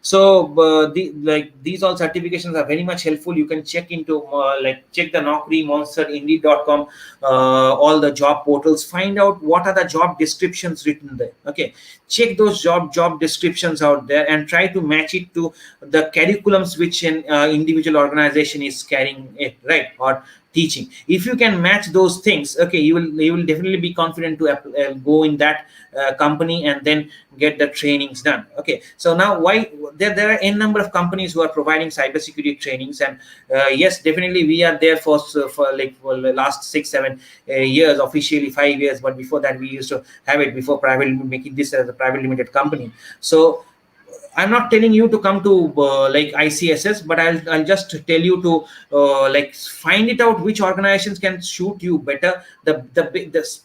So these all certifications are very much helpful. You can check into check the Naukri, Monster, Indeed.com, all the job portals. Find out what are the job descriptions written there. Okay, check those job descriptions out there and try to match it to the curriculums which an individual organization is carrying it, right, or teaching. If you can match those things, okay, you will definitely be confident to go in that company and then get the trainings done. Okay, so now why there are n number of companies who are providing cybersecurity trainings, and yes, definitely we are there for the last 6-7 years, officially 5 years, but before that we used to have it before making this as a private limited company. So I'm not telling you to come to like ICSS, but I'll just tell you to like find it out which organizations can suit you better. The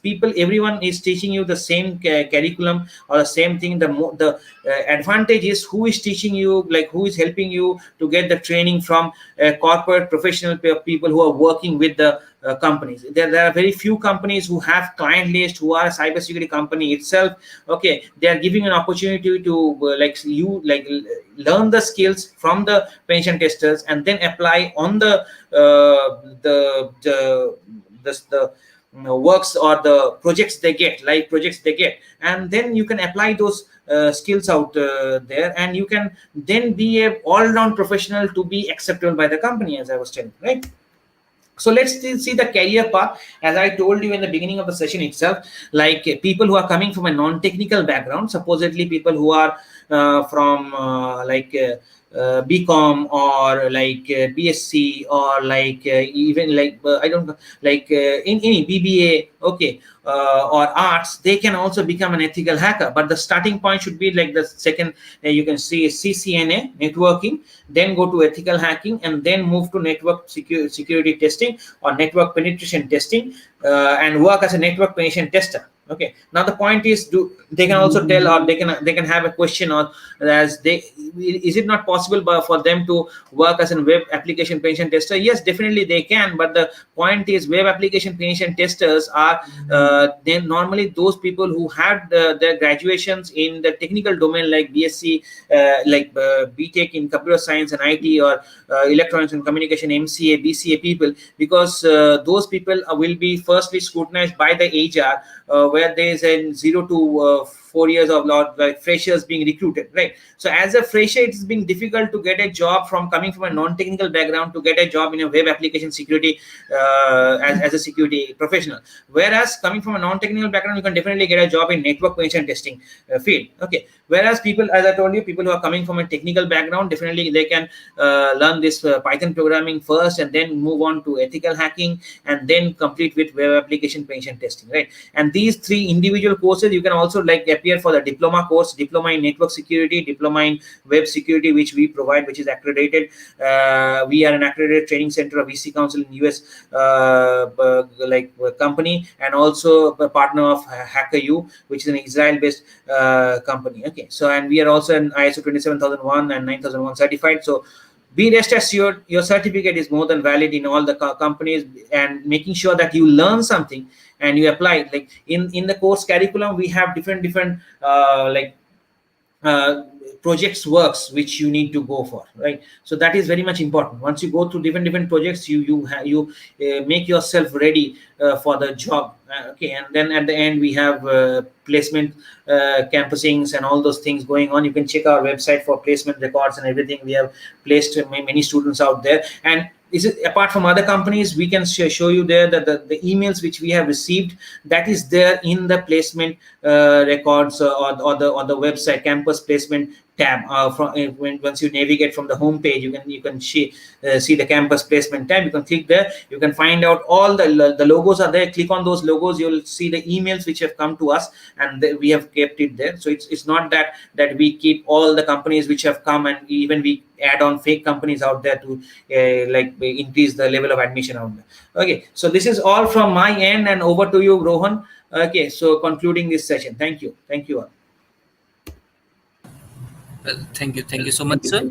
people, everyone is teaching you the same curriculum or the same thing. The advantage is who is teaching you, like who is helping you to get the training from corporate professional people who are working with the companies. There are very few companies who have client list who are a cybersecurity company itself. Okay, they are giving an opportunity to learn the skills from the pension testers and then apply on the works or the projects they get, live projects they get, and then you can apply those skills out there, and you can then be a all-round professional to be acceptable by the company, as I was telling, right? So let's see the career path. As I told you in the beginning of the session itself, like people who are coming from a non-technical background, supposedly people who are from BCom or like BSc or like even like I don't know, like in any BBA, okay, or arts, they can also become an ethical hacker. But the starting point should be like the second, you can see CCNA, networking, then go to ethical hacking, and then move to network security testing or network penetration testing, and work as a network penetration tester. Okay, now the point is, they can also tell, or they can have a question, or is it not possible for them to work as a web application penetration tester? Yes, definitely they can, but the point is, web application penetration testers are then normally those people who had their graduations in the technical domain, like BSc, like BTech in computer science and IT, or electronics and communication, MCA, BCA people, because those people will be firstly scrutinized by the HR, where there is a 0 to 4 years of like freshers being recruited, right? So as a fresher, it's been difficult to get a job from coming from a non-technical background to get a job in a web application security as a security professional. Whereas coming from a non-technical background, you can definitely get a job in network penetration testing field. Okay. Whereas people, as I told you, people who are coming from a technical background, definitely they can learn this Python programming first, and then move on to ethical hacking, and then complete with web application penetration testing, right? And these three individual courses, you can also like appear for the diploma course, diploma in network security, diploma in web security, which we provide, which is accredited. We are an accredited training center of EC Council in US company, and also a partner of HackerU, which is an Israel-based company. Okay, so and we are also an ISO 27001 and 9001 certified. So be rest assured, your certificate is more than valid in all the companies, and making sure that you learn something and you apply it. Like in the course curriculum, we have different projects works which you need to go for, right? So that is very much important. Once you go through different projects, you make yourself ready for the job. Okay, and then at the end we have placement campusings and all those things going on. You can check our website for placement records and everything. We have placed many students out there, and is it apart from other companies, we can show you there that the emails which we have received, that is there in the placement records or the website campus placement tab. Once you navigate from the home page, you can see the campus placement tab. You can click there, you can find out all the logos are there. Click on those logos, you'll see the emails which have come to us, and we have kept it there. So it's not that we keep all the companies which have come, and even we add on fake companies out there to increase the level of admission out there. Okay, so this is all from my end, and over to you, Rohan. Okay, so concluding this session. Thank you all. Thank you so much, sir.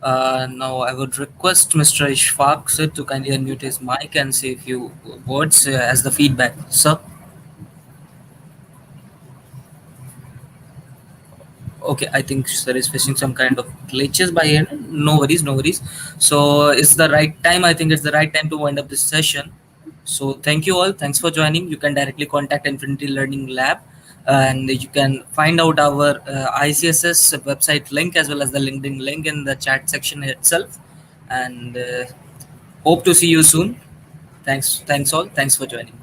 Now I would request Mr. Ishfaq sir to kindly unmute his mic and say a few words as the feedback, sir. Okay, I think sir is facing some kind of glitches by end. No worries. So it's the right time. I think it's the right time to wind up this session. So thank you all. Thanks for joining. You can directly contact Infinity Learning Lab, and you can find out our ICSS website link as well as the LinkedIn link in the chat section itself. And hope to see you soon. Thanks all. Thanks for joining.